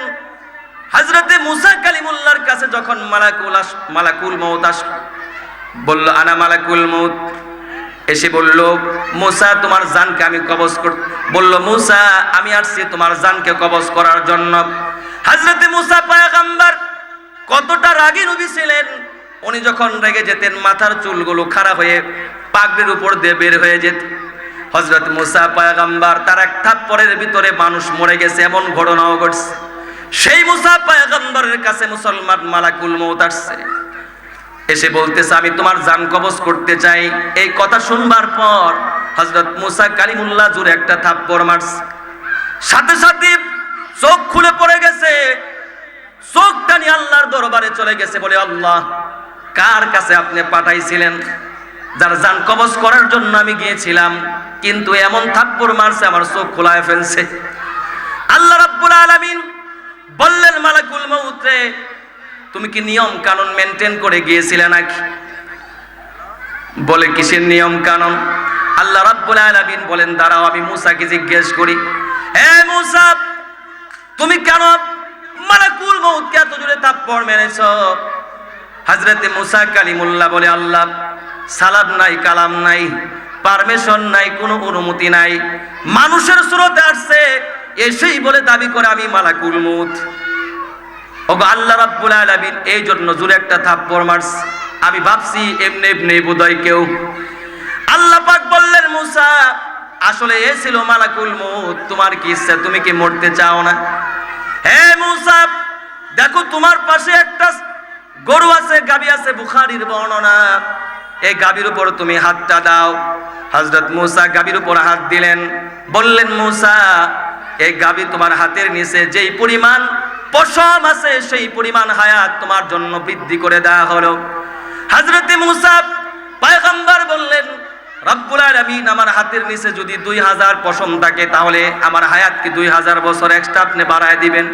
হযরত মুসা কালিমুল্লাহর কাছে যখন মালাকুল মউত বলল আনা মালাকুল মউত, এসে বলল মুসা তোমার জানকে আমি কবজ বলল মুসা আমি আসছি তোমার জানকে কবজ করার জন্য। হযরত মুসা পয়গম্বর কতটা রাগী নবী ছিলেন, উনি যখন রেগে যেতেন মাথার চুলগুলো খাড়া হয়ে পাগড়ির উপর দিয়ে বের হয়ে যেত। হযরত মুসা পয়গম্বর তার এক থাপ্পড়ের ভিতরে মানুষ মরে গেছে এমন ঘটনাও ঘটছে। সেই মুসা পয়গম্বরের কাছে মুসলমান মালাকুল মউত আসছে, এসে বলতেছে আমি তোমার জান কবজ করতে চাই। এই কথা শুনবার পর হযরত মুসা কালিমুল্লাহ জোরে একটা থাপ্পড় মারছে, সাথে সাথে চোখ খুলে পড়ে গেছে। চোখটা নিয়ে আল্লাহর দরবারে চলে গেছে, বলে আল্লাহ কার কাছে আপনি পাঠাইছিলেন, যার জান কবজ করার জন্য আমি গিয়েছিলাম, কিন্তু এমন থাপ্পড় মারছে আমার চোখ খোলায় ফেলছে। আল্লাহ রাব্বুল আলামিন বললেন মালাকুল মউত রে তুমি কি নিয়ম কানুন মেনটেন করে গিয়েছিলে নাকি? বলে কিসের নিয়ম কানুন? আল্লাহ রাব্বুল আলামিন বলেন দাঁড়াও আমি মুসাকে জিজ্ঞেস করি, হে মুসা তুমি কেন মালাকুল মউতকে এত জোরে থাপ্পড় মেরেছো? হযরত মুসা কালিমুল্লাহ বলে আল্লাহ সালাম নাই, কালাম নাই, পারমিশন নাই, কোনো অনুমতি নাই, মানুষের সুরতে আসছে, এসেই বলে দাবি করে আমি মালাকুল মউত। ওগো আল্লাহ রাব্বুল আলামিন এই জন্য জোরে একটা থাপ্পড় মারছে। আমি ভাবছি এমনি এমনি বোধহয় কেউ। আল্লাহ পাক বললেন মুসা আসলে এ ছিল মালাকুল মউত, তোমার কি ইচ্ছা, তুমি কি মরতে চাও না? হে মুসা দেখো তোমার পাশে একটা গরু আছে, গাবি আছে, বুখারীর বর্ণনা, এই গাবির উপর তুমি হাতটা দাও। হযরত মুসা গাবির উপর হাত দিলেন, বললেন মুসা এই গাবি তোমার হাতের নিচে যেই পরিমাণ পশম আছে সেই পরিমাণ হায়াত তোমার জন্য বৃদ্ধি করে দেওয়া হলো। হযরত মুসা পয়গম্বর বললেন রব্বুল আলামিন আমার হাতের নিচে যদি 2000 পশম থাকে তাহলে আমার হায়াত কি 2000 বছর এক্সট্রা আপনি বাড়ায় দিবেন?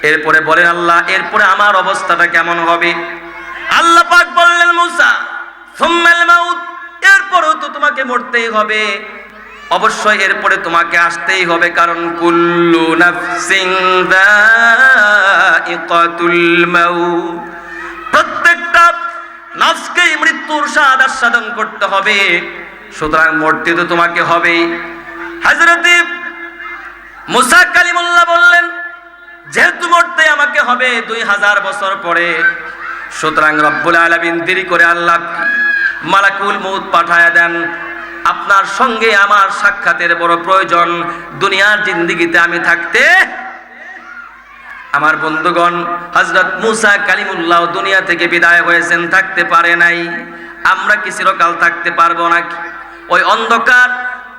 এরপরে বলেন আল্লাহ এরপরে আমার অবস্থাটা কেমন হবে? আল্লাহ পাক বললেন মুসা সুম্মাল মাউত, এরপরেও তো তোমাকে মরতেই হবে, অবশ্যই এরপরে তোমাকে আসতেই হবে, কারণ কুল্লু নাফসিন যায়িকাতুল মাউত, প্রত্যেকটা নফসকেই মৃত্যুর স্বাদ আস্বাদন করতে হবে, সুতরাং মরতে তো তোমাকে হবেই। হযরত মুসা কালিমুল্লাহ বললেন যেহেতু মরতে আমাকে হবে 2000 বছর পরে, সুতরাং রব্বুল আলামিন দেরি করে আল্লাহ মালাকুল মউত পাঠায়া দেন, আপনার সঙ্গে আমার সাক্ষাতের বড় প্রয়োজন, দুনিয়ার জিন্দেগিতে আমি থাকতে। আমার বন্ধুগণ হযরত মুসা কালিমুল্লাহ দুনিয়া থেকে বিদায় হয়েছেন, থাকতে পারে নাই। আমরা কি চিরকাল থাকতে পারবো নাকি? ওই অন্ধকার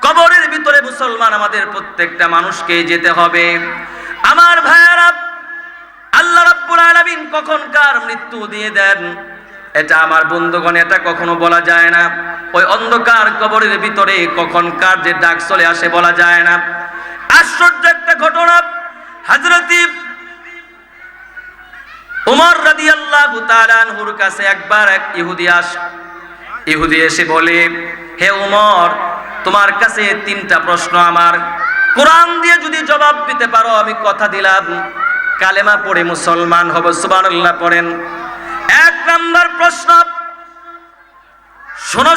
কবরের ভিতরে মুসলমান আমাদের প্রত্যেকটা মানুষকে যেতে হবে। আমার ভাইয়েরা আল্লাহ রাব্বুল আলামিন কখন কার মৃত্যু দিয়ে দেন এটা আমার বন্ধুগণ এটা কখনো বলা যায় না। ওই অন্ধকার কবরের ভিতরে কখন কার যে ডাক চলে আসে বলা যায় না। আশ্চর্য একটা ঘটনা, হযরত উমর রাদিয়াল্লাহু তাআলা আনহুর কাছে একবার এক ইহুদি এসে বলে, হে উমর তোমার কাছে 3টা প্রশ্ন আমার, কোরআন দিয়ে যদি জবাব দিতে পারো আমি কথা দিলাম কালেমা পড়ে মুসলমান হব, সুবহানাল্লাহ পড়েন। 1 নাম্বার প্রশ্ন, শোনো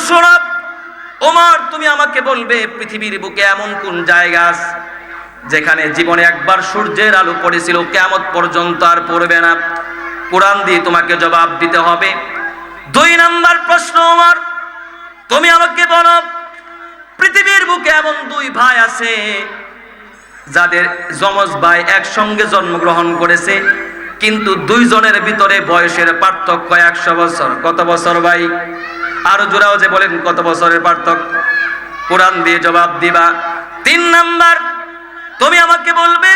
ওমর তুমি আমাকে বলবে পৃথিবীর বুকে এমন কোন জায়গা আছে যেখানে জীবনে একবার সূর্যের আলো পড়েছিল কিয়ামত পর্যন্ত আর পড়বে না? কোরআন দিয়ে তোমাকে জবাব দিতে হবে। 2 নাম্বার প্রশ্ন, ওমর তুমি আমাকে বলো পৃথিবীর বুকে এমন 2 ভাই আছে যাদের যমজ ভাই একসঙ্গে জন্মগ্রহণ করেছে, কিন্তু 2 জনের ভিতরে বয়সের পার্থক্য 100 বছর। কত বছর ভাই? আরো জোরাও যে বলেন কত বছরের পার্থক্য? কোরআন দিয়ে জবাব দিবা। 3 নাম্বার, তুমি আমাকে বলবে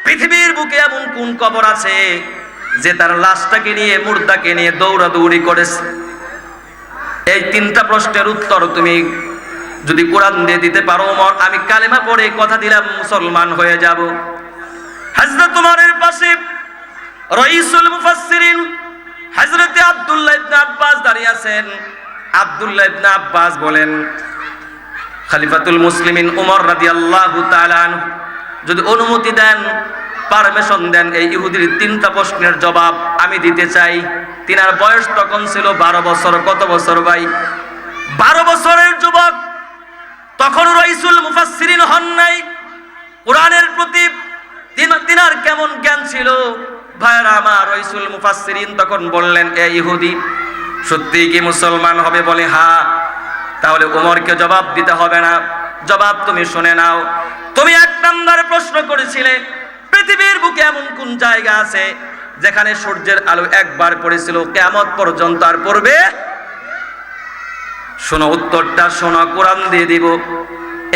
পৃথিবীর বুকে এমন কোন কবর আছে যে তার লাশটাকে নিয়ে মুর্দাকে নিয়ে দৌড়াদৌড়ি করেছে? এই 3টা প্রশ্নের উত্তর তুমি যদি কোরআন দিয়ে দিতে পারো ওমর আমি কালেমা পড়ে কথা দিলাম মুসলমান হয়ে যাব। হযরত উমরের পাশে রাইসুল মুফাসসিরিন হযরত আব্দুল্লাহ ইবনে আব্বাস দাঁড়িয়ে আছেন। আব্দুল্লাহ ইবনে আব্বাস বলেন, খলিফাতুল মুসলিমিন উমর রাদিয়াল্লাহু তাআলা আনহু যদি অনুমতি দেন, পারমিশন দেন, এই ইহুদির 3টা প্রশ্নের জবাব আমি দিতে চাই। তিনার বয়স তখন ছিল 12 বছর। কত বছর ভাই? 12 বছরের যুবক। তখন রাইসুল মুফাসসিরিন হন নাই। কোরআনের প্রতি তিনার কেমন জ্ঞান ছিল ভাইরা আমার। রাইসুল মুফাসসিরিন তখন বললেন, এ ইহুদি সত্যি কি মুসলমান হবে? বলে হ্যাঁ। তাহলে উমরকে জবাব দিতে হবে না, জবাব তুমি শুনে নাও। তুমি 1 নম্বর প্রশ্ন করেছিলে পৃথিবীর বুকে এমন কোন জায়গা আছে যেখানে সূর্যের আলো একবার পড়েছিল কিয়ামত পর্যন্ত আর পড়বে? শোনো, উত্তরটা শোনো, কোরআন দিয়ে দিব।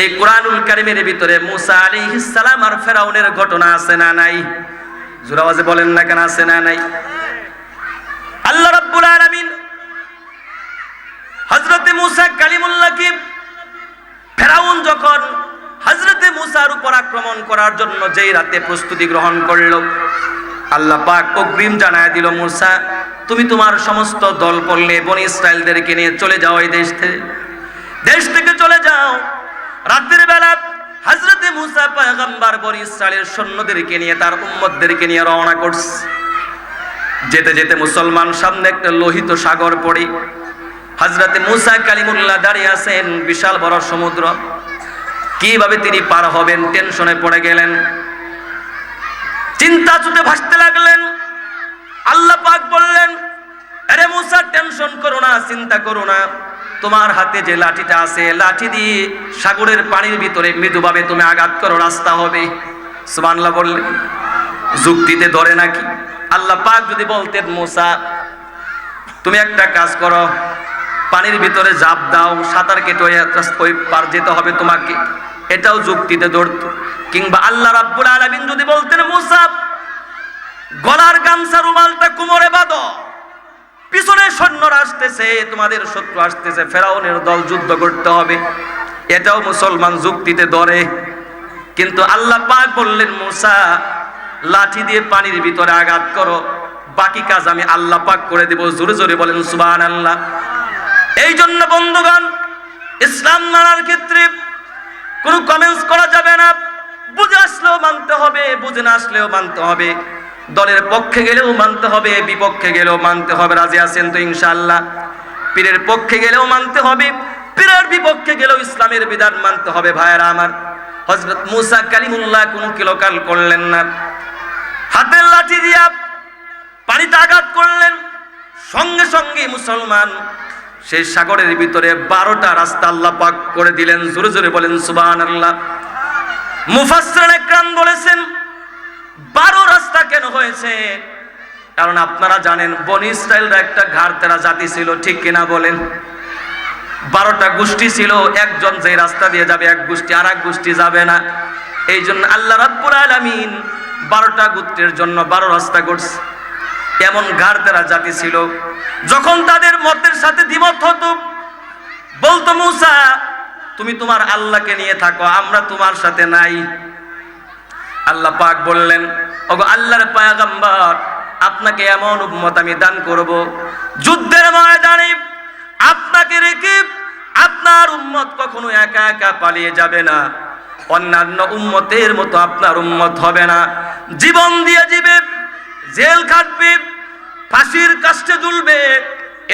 এই কোরআনুল কারীমের ভিতরে মুসা আলাইহিস সালাম আর ফেরাউনের ঘটনা আছে না নাই? জোরে আওয়াজে বলেন না কেন, আছে না নাই? আল্লাহ রাব্বুল আলামিন হযরতে মুসা কালিমুল্লাহকে, ফেরাউন যখন হযরতে মুসার উপর আক্রমণ করার জন্য যেই রাতে প্রস্তুতি গ্রহণ করল, আল্লাহ পাক অগ্রিম জানায় দিল, মুসা তুমি তোমার সমস্ত দল পল্লে বনি ইসরাইলদেরকে নিয়ে চলে যাও, এই দেশ থেকে চলে যাও। রাতের বেলা হযরতে মুসা পয়গম্বর বনি ইসরাইলের সৈন্যদেরকে নিয়ে, তার উম্মতদেরকে নিয়ে রওনা করছে। যেতে যেতে মুসলমান সামনে একটা লোহিত সাগর পড়ে। হযরতে মুসা কালিমুল্লাহ দাঁড়িয়ে আছেন, বিশাল বড় সমুদ্র। কিভাবে তিনি পার হবেন টেনশনে পড়ে গেলেন, চিন্তা চুতে ভাসতে লাগলেন। আল্লাহ পাক বললেন, আরে মুসা টেনশন করো না, চিন্তা করো না, তোমার হাতে যে লাঠিটা আছে, লাঠি দিয়ে সাগরের পানির ভিতরে মৃদুভাবে তুমি আঘাত করো, রাস্তা হবে। সুবহানাল্লাহ বললেন। যুক্তিতে ধরে নাকি? আল্লাহ পাক যদি বলতেন, মুসা তুমি একটা কাজ করো, পানির ভিতরে ঝাঁপ দাও, সাঁতার কেটে ওই পার যেতে হবে তোমাকে, এটাও যুক্তিতে ধরত। কিংবা আল্লাহ রাব্বুল আলামিন যদি বলতেন, মুসা গলার গামছা রুমালটা কোমরে বাঁধো, পিছনে সৈন্যরা আসতেছে, তোমাদের শত্রু আসতেছে, ফেরাউনের দল, যুদ্ধ করতে হবে, এটাও মুসলমান যুক্তিতে ধরে। কিন্তু আল্লাহ পাক বললেন, মুসা লাঠি দিয়ে পানির ভিতরে আঘাত করো, বাকি কাজ আমি আল্লাহ পাক করে দেব। জোরে জোরে বলেন সুবহানাল্লাহ। এই জন্য বন্ধুগণ, ইসলাম মানার ক্ষেত্রে কোনো কমেন্টস করা যাবে না। বুঝে আসলেও মানতে হবে, বুঝে না আসলেও মানতে হবে। দলের পক্ষে গেলেও মানতে হবে, বিপক্ষে গেলেও মানতে হবে। রাজি আছেন তো ইনশাআল্লাহ? পীরের পক্ষে গেলেও মানতে হবে, পীরের বিপক্ষে গেলেও ইসলামের বিধান মানতে হবে। ভাইয়েরা আমার, হযরত মুসা কালিমুল্লাহ কোনো কিলোকাল করলেন না, হাতের লাঠি দিয়া পানিতে আঘাত করলেন। সঙ্গে সঙ্গে মুসলমান সেই সাগরের ভিতরে 12টা রাস্তা আল্লাহ পাক করে দিলেন। জোরে জোরে বলেন সুবহানাল্লাহ। মুফাসসিরিন একরাম বলেছেন 12 রাস্তা কেন হয়েছে? কারণ আপনারা জানেন বনি ইসরাইলরা একটা ঘাড়তেরা জাতি ছিল, ঠিক কিনা বলেন? 12টা গোষ্ঠী ছিল, একজন যে রাস্তা দিয়ে যাবে এক গোষ্ঠী আর এক গোষ্ঠী যাবে না। এই জন্য আল্লাহ রাব্বুল আলামিন 12টা গোত্রের জন্য 12 রাস্তা করছে। এমন ঘাড়তেরা জাতি ছিল, যখন তাদের মতের সাথে দ্বিমত হতো, বলতো, মুসা তুমি তোমার আল্লাহকে নিয়ে থাকো, আমরা তোমার সাথে নাই। আল্লাহ পাক বললেন, ওগো আল্লাহর পয়গম্বর, আপনাকে এমন উম্মত আমি দান করব, যুদ্ধের ময়দানে আপনাকে রেখে আপনার উম্মত কখনো একা একা পালিয়ে যাবে না, অন্যান্য উম্মতের মতো আপনার উম্মত হবে না, জীবন দিয়ে যাবে, জেল খাটবে, ফাঁসির কাস্টে ঝুলবে।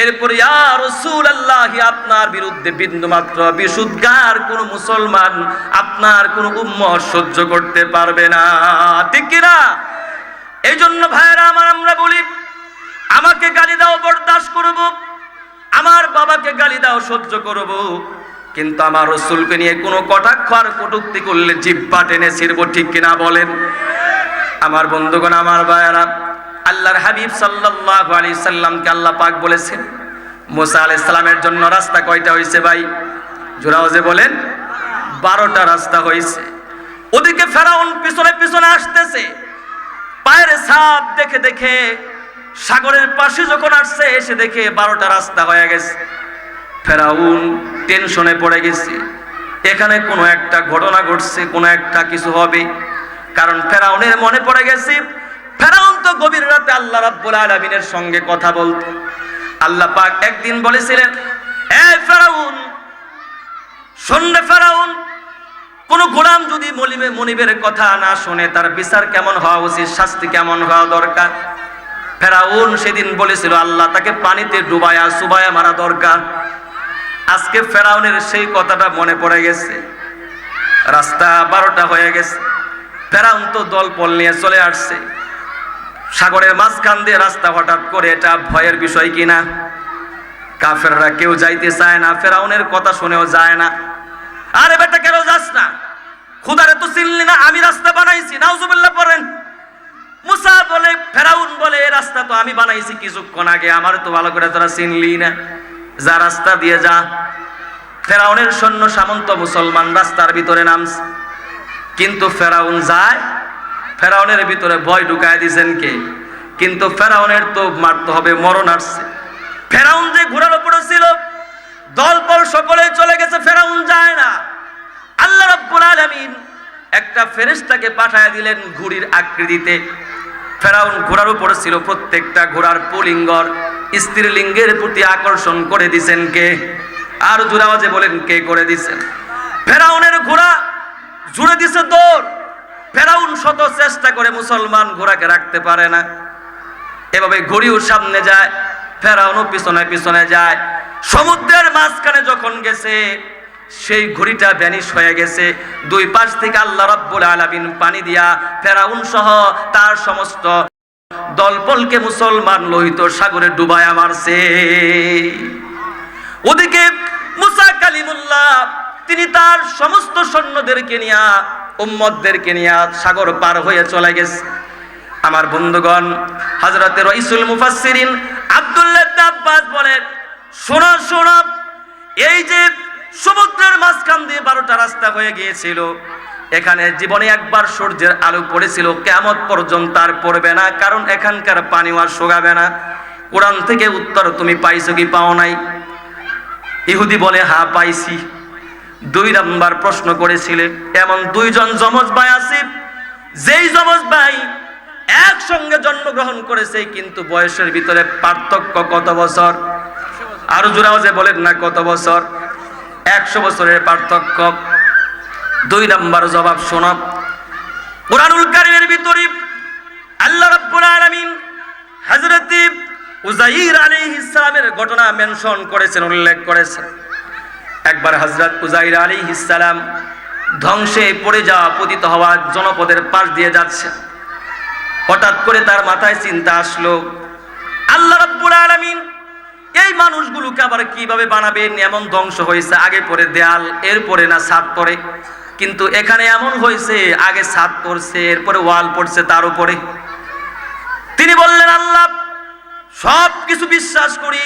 এরপর ইয়া রাসূলুল্লাহ, আপনার বিরুদ্ধে বিন্দুমাত্র বিশুদ্ধার কোন মুসলমান আপনার কোন উম্মত সহ্য করতে পারবে না, ঠিক কি না? এই জন্য ভাইরা আমার, আমরা বলি, আমাকে গালি দাও বরদাস্ত করব, আমার বাবাকে গালি দাও সহ্য করব, কিন্তু আমার রাসূলকে নিয়ে কোনো কটাক্ষ আর কটূক্তি করলে জিহ্বা টেনে ছিড়ব, ঠিক কিনা বলেন? আমার বন্ধুগণ, আমার ভাইরা, আল্লাহর হাবিব সাল্লাল্লাহু আলাইহি সাল্লামকে আল্লাহ পাক বলেছেন, মুসা আলাইহিস সালামের জন্য রাস্তা কয়টা হয়েছে ভাই? জোরে আওয়াজে বলেন। 12টা রাস্তা হয়েছে। ওদিকে ফেরাউন পিছনে পিছনে আসতেছে, পায়ের ছাপ দেখে দেখে সাগরের পাশে যখন আসছে, এসে দেখে 12টা রাস্তা হয়ে গেছে। ফেরাউন টেনশনে পড়ে গেছে, এখানে কোনো একটা ঘটনা ঘটছে, কোনো একটা কিছু হবে। কারণ ফেরাউনের মনে পড়ে গেছে ফেরাউন তো গভীর রাতে আল্লাহ রাব্বুল আলামিনের সঙ্গে কথা বলতো। আল্লাহ পাক একদিন বলেছিলেন, এ ফেরাউন শোন রে ফেরাউন, কোন গোলাম যদি মনিবের কথা না শোনে তার বিচার কেমন হওয়া উচিত, শাস্তি কেমন হওয়া দরকার। ফেরাউন সেদিন বলেছিল আল্লাহ তাকে পানিতে ডুবায়া চুবায়া মারা দরকার। আজকে ফেরাউনের সেই কথাটা মনে পড়ে গেছে। রাস্তা 12টা হয়ে গেছে, ফেরাউন তো দলবল নিয়ে চলে আসছে সাগরের মাঝখান দিয়ে রাস্তা। হঠাৎ করে এটা ভয়ের বিষয় কিনা, কাফেররা কেউ যাইতে চায় না, ফেরাউনের কথা শুনেও যায় না। আরে বেটা কেন যাস না, খুদারে তো চিনলি না, আমি রাস্তা বানাইছি। নাউজুবিল্লাহ পড়েন। মুসা বলে, ফেরাউন বলে এই রাস্তা তো আমি বানাইছি কিছুক্ষণ আগে, আমার তো ভালো করে তোরা চিনলি না, যা রাস্তা দিয়ে যা। ফেরাউনের সৈন্য সামন্ত মুসলমান রাস্তার ভিতরে নামছে, কিন্তু ফেরাউন যায়, ফেরাউনের ভিতরে ভয় ঢুকায় দিয়েছেন কে? কিন্তু ফেরাউনের তো মারতে হবে, মরণ আসছে। ফেরাউন যে ঘোড়ার উপরে ছিল, দলবল সকলে চলে গেছে, ফেরাউন যায় না। আল্লাহ রাব্বুল আলামিন একটা ফেরেশতাকে পাঠায় দিলেন ঘুড়ির আকৃতিতে। ফেরাউন ঘোড়ার উপরে ছিল, প্রত্যেকটা ঘোড়ার পুলিঙ্গর স্ত্রীলিঙ্গের প্রতি আকর্ষণ করে দিয়েছেন কে? আর জোরে আওয়াজে বলেন কে করে দিয়েছেন? ফেরাউনের ঘোড়া জুড়ে দিছে দৌড়। ফেরাউন শত চেষ্টা করে মুসলমান ঘোড়াকে রাখতে পারে না। এভাবে ঘুড়িও সামনে যায়, ফেরাউনও পিছনে পিছনে যায়। সমুদ্রের মাঝখানে যখন গেছে, সেই ঘুড়িটা ভ্যানিশ হয়ে গেছে। দুই পাশ থেকে আল্লাহ রাব্বুল আলামিন পানি দিয়া ফেরাউন সহ তার সমস্ত দলবলকে মুসলমান লোহিত সাগরে ডুবায়া মারছে। ওদিকে মুসা কালিমুল্লাহ তিনি তার সমস্ত সৈন্যদেরকে নিয়ে, উম্মতদেরকে নিয়ে সাগর পার হয়ে চলে গেছে। আমার বন্ধুগণ, হযরতে রাইসুল মুফাসসিরিন আব্দুল্লাহ ইবনে আব্বাস বলেন, শোনো শোনো, এই যে সমুদ্রের মাঝখান দিয়ে 12টা রাস্তা হয়ে গিয়েছিল, এখানে জীবনে একবার সূর্যের আলো পড়েছিল, কিয়ামত পর্যন্ত আর পড়বে না, কারণ এখানকার পানিও আর শুকাবে না। কোরআন থেকে উত্তর তুমি পাইছো কি পাও নাই? ইহুদি বলে হ্যাঁ পাইছি। 2 নাম্বার প্রশ্ন করেছিলে, এমন 2 জন যমজ ভাই আছে, যেই যমজ ভাই একসঙ্গে জন্মগ্রহণ করেছে, কিন্তু বয়সের ভিতরে পার্থক্য কত বছর? আরো জোরে আওয়াজে বলেন না কত বছর? 100 বছরের পার্থক্য। 2 নাম্বার জবাব শোনো, কুরআনুল কারীমের ভিতরে আল্লাহ রাব্বুল আলামিন হযরত উযাইর আলাইহিস সালামের ঘটনা মেনশন করেছেন, উল্লেখ করেছেন। একবার হযরত উযাইর আলাইহিস সালাম ধ্বংসে পড়ে যাওয়া, পতিত হওয়া জনপদের পাশ দিয়ে যাচ্ছে। হঠাৎ করে তার মাথায় চিন্তা আসলো, আল্লাহ রাব্বুল আলামিন এই মানুষগুলোকে আবার কিভাবে বানাবেন? এমন ধ্বংস হয়েছে, আগে পরে দেয়াল, এরপরে না ছাদ পড়ে, কিন্তু এখানে এমন হয়েছে আগে ছাদ পড়ছে, এরপরে ওয়াল পড়ছে তার উপরে। তিনি বললেন, আল্লাহ সব কিছু বিশ্বাস করি,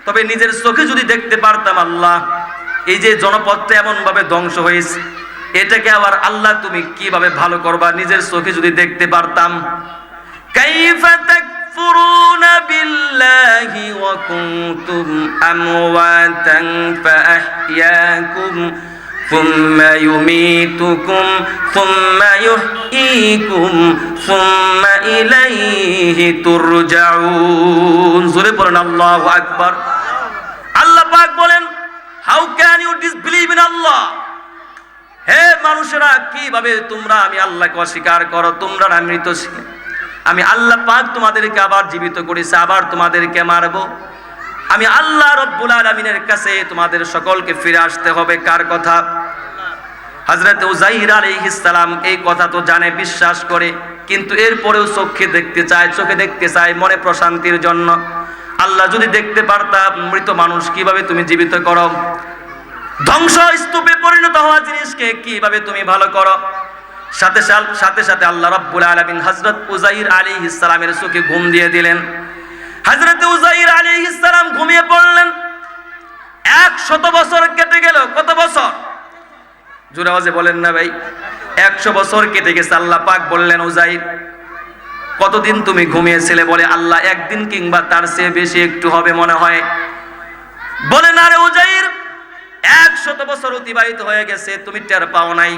তবে নিজের চোখে যদি দেখতে পারতাম, আল্লাহ এই যে জনপদটা এমন ভাবে ধ্বংস হয়েছে, এটাকে আবার আল্লাহ তুমি কিভাবে ভালো করবা, নিজের চোখে যদি দেখতে পারতাম। কাইফা তাকফুরুনা বিল্লাহি ওয়া কুনতুম আমওয়াতান ফাআহইয়াকুম সুম্মা ইউমীতুকুম সুম্মা ইউহয়ীকুম সুম্মা ইলাইহি তুরজাউন। জোরে পড়েন আল্লাহু আকবার। আল্লাহ পাক বলেন, how can you disbelieve in Allah? হে মানুষেরা, কিভাবে তোমরা আমি আল্লাহকে অস্বীকার করো? তোমরা মৃত ছিলে, আমি আল্লাহ পাক তোমাদেরকে আবার জীবিত করেছি, আবার তোমাদেরকে মারবো। আমি আল্লাহ রব্বুল আলামিনের কাছে তোমাদের সকলকে ফিরে আসতে হবে। কার কথা? হযরত উযাইর আলাইহিস সালাম এই কথা তো জানে, বিশ্বাস করে, কিন্তু এরপরেও চোখে দেখতে চায় মনে প্রশান্তির জন্য। আল্লাহ যদি দেখতে পারতাম মৃত মানুষ কিভাবে তুমি জীবিত করো, ধ্বংস স্তূপে পরিণত হওয়া জিনিসকে কিভাবে তুমি ভালো করো। সাথে সাথে আল্লাহ রাব্বুল আলামিন হযরত উযাইর আলাইহিস সালামের চোখে ঘুম দিয়ে দিলেন। হযরত উযাইর আলাইহিস সালাম ঘুমিয়ে পড়লেন। 100 বছর কেটে গেল। কত বছর? জোরে আওয়াজে বলেন না ভাই। 100 বছর কেটে গেছে। আল্লাহ পাক বললেন, উযাইর কতদিন তুমি ঘুমিয়েছিলে? বলে, আল্লাহ একদিন কিংবা তার চেয়ে বেশি একটু হবে মনে হয়। বলে, না রে উযাইর, 100 বছর অতিবাহিত হয়ে গেছে, তুমি টের পাও নাই।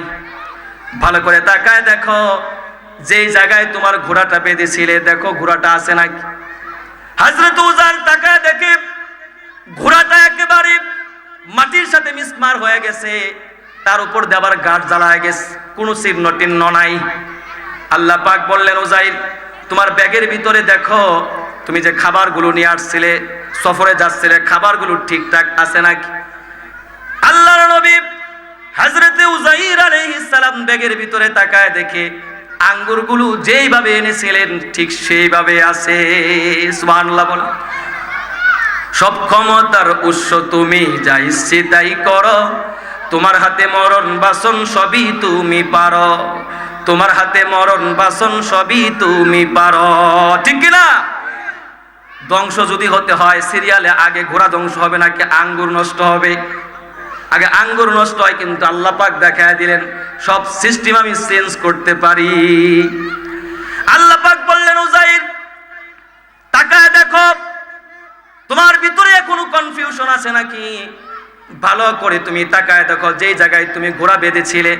ভালো করে তাকায় দেখো, যেই জায়গায় তোমার ঘোড়াটা বেঁধেছিলে দেখো ঘোড়াটা আছে নাকি। হযরত উযাইর তাকায় দেখে ঘোড়াটা একেবারে মাটির সাথে মিসমার হয়ে গেছে, তার উপর দিয়ে আবার গাঁট জ্বালায় গেছে, কোনো চিহ্ন টিহ্ন নাই। আল্লাহ পাক বললেন, উযাইর তোমার ব্যাগের ভিতরে দেখো, তুমি যে খাবারগুলো নিয়ে আসছিলে, সফরে যাচ্ছিলে, খাবারগুলো ঠিকঠাক আছে নাকি। আল্লাহর নবী হযরতে উযাইর আলাইহিস সালাম ব্যাগের ভিতরে তাকায় দেখে আঙ্গুরগুলো যেইভাবে এনেছিলেন ঠিক সেইভাবে আছে। সুবহানাল্লাহ বল। সব ক্ষমতার উৎস তুমি, যা ইচ্ছে তাই করো, তোমার হাতে মরণ বাসন সবই তুমি পারো, তোমার হাতে মরণ বাসন সবই তুমি পারো। ঠিক কিনা? ধ্বংস যদি হতে হয় সিরিয়ালে আগে ঘোড়া ধ্বংস হবে নাকি আঙ্গুর নষ্ট হবে? আগে আঙ্গুর নষ্ট হয়, কিন্তু আল্লাহ পাক দেখায় দিলেন সব সিস্টেম আমি চেঞ্জ করতে পারি। আল্লাহ পাক বললেন, উযাইর তাকায় দেখো তোমার ভিতরে কোনো কনফিউশন আছে নাকি, ভালো করে তুমি তাকায় দেখো, যেই জায়গায় তুমি ঘোড়া বেঁধেছিলে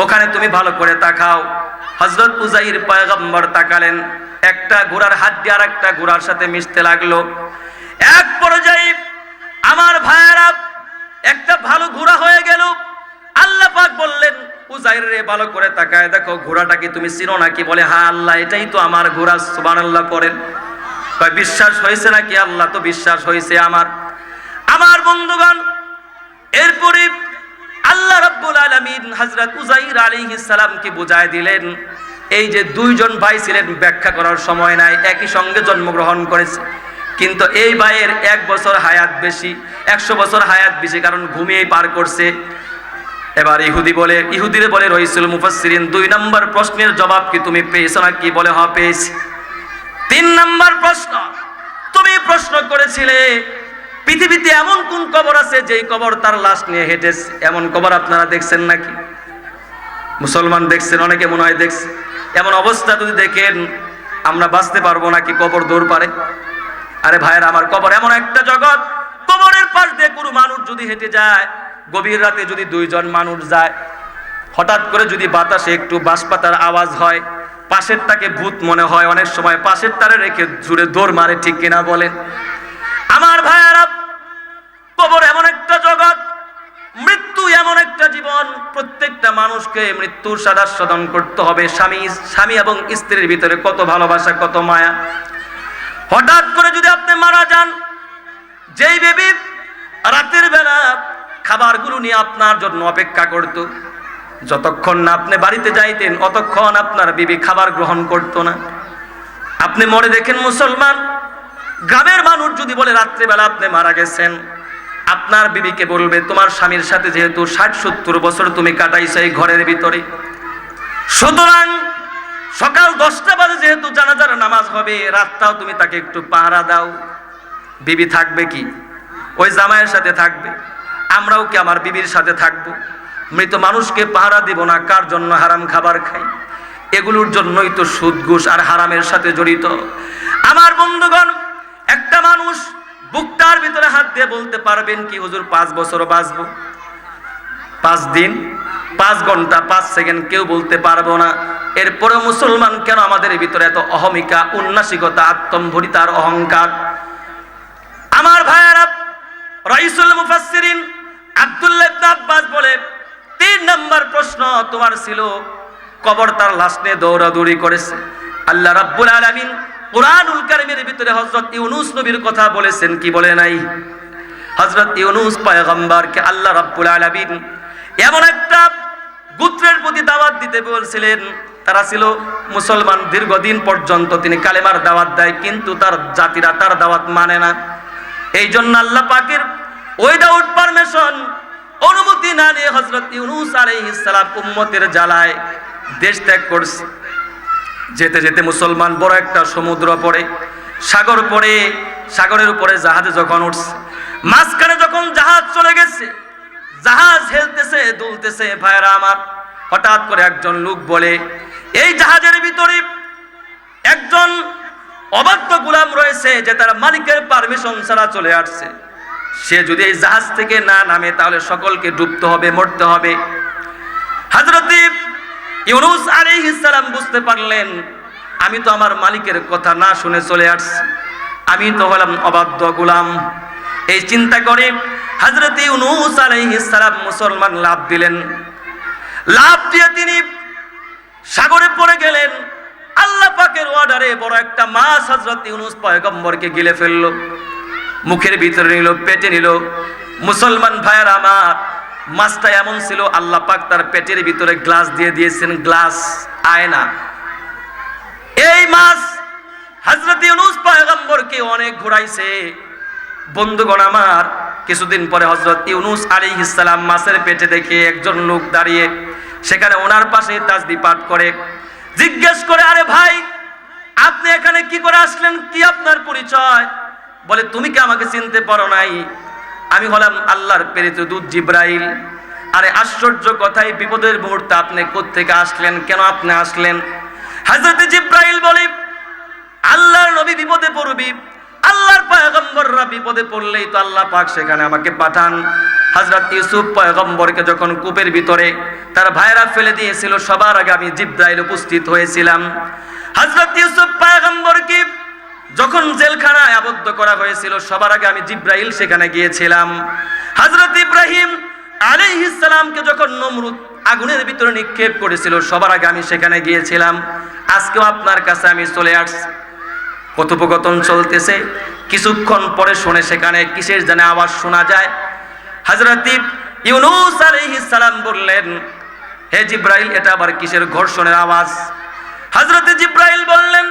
ওখানে তুমি ভালো করে তাকাও। হযরত উযাইর পয়গম্বর তাকালেন, একটা ঘোড়ার হাড্ডি আর একটা ঘোড়ার সাথে মিশতে লাগলো। এক পর্যায়ে আমার ভাইয়েরা একটা ভালো ঘোড়া হয়ে গেল। আল্লাহ পাক বললেন, উযাইর রে ভালো করে তাকায় দেখো ঘোড়াটাকে তুমি চিনো নাকি? বলে, হ্যাঁ আল্লাহ এটাই তো আমার ঘোড়া। সুবহানাল্লাহ পড়েন। কয় বিশ্বাস হয়েছে নাকি? আল্লাহ তো বিশ্বাস হয়েছে আমার। আমার বন্ধুগণ, এরপরে আল্লাহ রাব্বুল আলামিন হযরত উযাইর আলাইহিস সালামকে বুঝায় দিলেন, এই যে দুইজন ভাই ছিলেন, ব্যাখ্যা করার সময় নাই, একই সঙ্গে জন্মগ্রহণ করেছে, কিন্তু এই ভাইয়ের 1 বছর হায়াত বেশি, 100 বছর হায়াত বেশি, কারণ ঘুমিয়েই পার করছে। এবার ইহুদিরে বলে রাইসুল মুফাসসিরিন, 2 নম্বর প্রশ্নের জবাব কি তুমি পেয়েছো নাকি? বলে হ্যাঁ পেয়েছি। 3 নম্বর প্রশ্ন, তুমি প্রশ্ন করেছিলে পৃথিবীতে এমন কোন কবর আছে যেই কবর তার লাশ নিয়ে হেঁটেছে? এমন কবর আপনারা দেখছেন নাকি? মুসলমান দেখছেন, অনেকে মনে হয় দেখছে। এমন অবস্থা যদি দেখেন আমরা বাঁচতে পারবো নাকি কবর দৌড় পারে? আরে ভাইয়ের আমার, কবর এমন একটা জগৎ, কবরের পাশ দিয়ে কোনো মানুষ যদি হেঁটে যায়, গভীর রাতে যদি 2 জন মানুষ যায়, হঠাৎ করে যদি বাতাসে একটু বাঁশপাতার আওয়াজ হয়, পাশেরটাকে ভূত মনে হয়, অনেক সময় পাশের তারে রেখে জুড়ে দৌড় মারে। ঠিক কিনা বলেন? আমার ভাইয়েরা, কবর এমন একটা জগৎ, মৃত্যু এমন একটা জীবন, প্রত্যেকটা মানুষকে মৃত্যুর সাদন করতে হবে। স্বামী এবং স্ত্রীর ভিতরে কত ভালোবাসা, কত মায়া। হঠাৎ করে যদি আপনি মারা যান, যেই বেবি রাতের বেলা খাবারগুলো নিয়ে আপনার জন্য অপেক্ষা করত, যতক্ষণ না আপনি বাড়িতে যাইতেন অতক্ষণ আপনার বিবি খাবার গ্রহণ করতো না। আপনি মরে দেখেন মুসলমান, গ্রামের মানুষ যদি বলে রাত্রিবেলা আপনি মারা গেছেন, আপনার বিবিকে বলবে তোমার স্বামীর সাথে যেহেতু 60-70 বছর তুমি কাটাইছো এই ঘরের ভিতরে, সুতরাং সকাল 10টা বাজে যেহেতু জানাজার নামাজ হবে, রাতটাও তুমি তাকে একটু পাহারা দাও। বিবি থাকবে কি? ওই জামাইয়ের সাথে থাকবে। আমরাও কি আমার বিবির সাথে থাকবো? মৃত মানুষকে পাহারা দিব না? কার জন্য হারাম খাবার খাই? এগুলোর জন্যই তো সুদ ঘুষ আর হারামের সাথে জড়িত। আমার বন্ধুগণ, একটা মানুষ বুকটার ভিতরে হাত দিয়ে বলতে পারবেন কি হুজুর 5 বছর বাঁচবো? 5 দিন, 5 ঘন্টা, 5 সেকেন্ড কেউ বলতে পারবো না। এরপরে মুসলমান কেন আমাদের ভিতরে এত অহমিকা, উন্নাসিকতা, আত্মম্ভরিতা আর অহংকার? আমার ভাইয়েরা, রাইসুল মুফাসসিরিন আব্দুল্লাহ ইবনে আব্বাস বলে 3 নম্বর প্রশ্ন তোমার ছিল কবর তার লাশ নিয়ে দৌড়াদৌড়ি করেছে। আল্লাহ রাব্বুল আলামিন কুরআনুল কারীমের ভিতরে হযরত ইউনূস নবীর কথা বলেছেন, কি বলে নাই? হযরত ইউনূস পয়গম্বরকে আল্লাহ রাব্বুল আলামিন এমন একটা গোত্রের প্রতি দাওয়াত দিতে বলছিলেন, তারা ছিল মুসলমান, দীর্ঘদিন পর্যন্ত তিনি কালেমার দাওয়াত দেয়, কিন্তু তার জাতিরা তার দাওয়াত মানে না। এই জন্য আল্লাহ পাকের উইদাউট পারমিশন, অনুমতি না নিয়ে হযরত ইউনূস আলাইহিস সালাম উম্মতের জ্বালায় দেশ ত্যাগ করছে। যেতে যেতে মুসলমান বড় একটা সমুদ্র পড়ে, সাগর পড়ে, সাগরের উপরে জাহাজে যখন উঠছে, মাঝখানে যখন জাহাজ চলে গেছে, জাহাজ হেলতেছে দুলতেছে, ভাইরা আমার, হঠাৎ করে একজন লোক বলে এই জাহাজের ভিতরে একজন অবাধ্য গোলাম রয়েছে যে তার মালিকের পারমিশন ছাড়া চলে আসছে, সে যদি এই জাহাজ থেকে না নামে তাহলে সকলকে ডুবতে হবে, মরতে হবে। হযরত ইউনূস আলাইহিস সালাম বুঝতে পারলেন আমি তো আমার মালিকের কথা না শুনে চলে আসছি, আমি তো হলাম অবাধ্য গোলাম। এই চিন্তা করে হযরত ইউনূস আলাইহিস সালাম মুসলমান লাভ দিলেন। লাভ দিয়ে তিনি সাগরে পড়ে গেলেন। আল্লাহ পাকের অর্ডারে বড় একটা মাছ হযরত ইউনূস পয়গম্বরকে গিলে ফেললো, মুখের ভিতরে নিল, পেটে নিল। মুসলমান ভাইয়েরা আমার, মাছটা এমন ছিল আল্লাহ পাক তার পেটের ভিতরে গ্লাস দিয়ে দিয়েছেন, গ্লাস, আয়না। এই মাছ হযরত ইউনূস পয়গম্বরকে অনেক ঘোরাইছে। বন্ধুগণ আমার, কিছুদিন পরে হযরত ইউনূস আলাইহিস সালাম মাছের পেটে দেখে একজন লোক দাঁড়িয়ে সেখানে ওনার পাশে তাসবিহ পাঠ করে। জিজ্ঞেস করে, আরে ভাই, আপনি এখানে কি করে আসলেন, কি আপনার পরিচয়? বলে, তুমি কি আমাকে চিনতে পারো নাই? আমি হলাম আল্লাহর প্রেরিত দূত জিবরাইল। আরে আশ্চর্য কথাই, বিপদের মুহূর্তে আপনি কোত্থেকে আসলেন, কেন আপনি আসলেন? হযরত জিবরাইল বলে, আল্লাহর নবী বিপদে পড়বি, আল্লাহর পয়গম্বররা বিপদে পড়লেই তো আল্লাহ পাক সেখানে আমাকে পাঠান। হযরত ইউসুফ পয়গম্বরকে যখন কূপের ভিতরে তার ভাইরা ফেলে দিয়েছিল, সবার আগে আমি জিবরাইল উপস্থিত হয়েছিলাম। হযরত ইউসুফ পয়গম্বরকে যখন জেলখানায় আবদ্ধ করা হয়েছিল, সবার আগে আমি জিবরাইল সেখানে গিয়েছিলাম। হযরত ইব্রাহিম আলাইহিস সালামকে যখন নমরুদ আগুনের ভিতরে নিক্ষেপ করেছিল, সবার আগে আমি সেখানে গিয়েছিলাম। আজকেও আপনার কাছে আমি চলে আসছি। কথোপকথন চলতেছে, কিছুক্ষণ পরে শুনে সেখানে কিসের যেন আওয়াজ শোনা যায়। হযরত ইউনূস আলাইহিস সালাম বললেন, হে জিবরাইল, এটা আবার কিসের ঘর্ষণের আওয়াজ? হযরত জিবরাইল বললেন,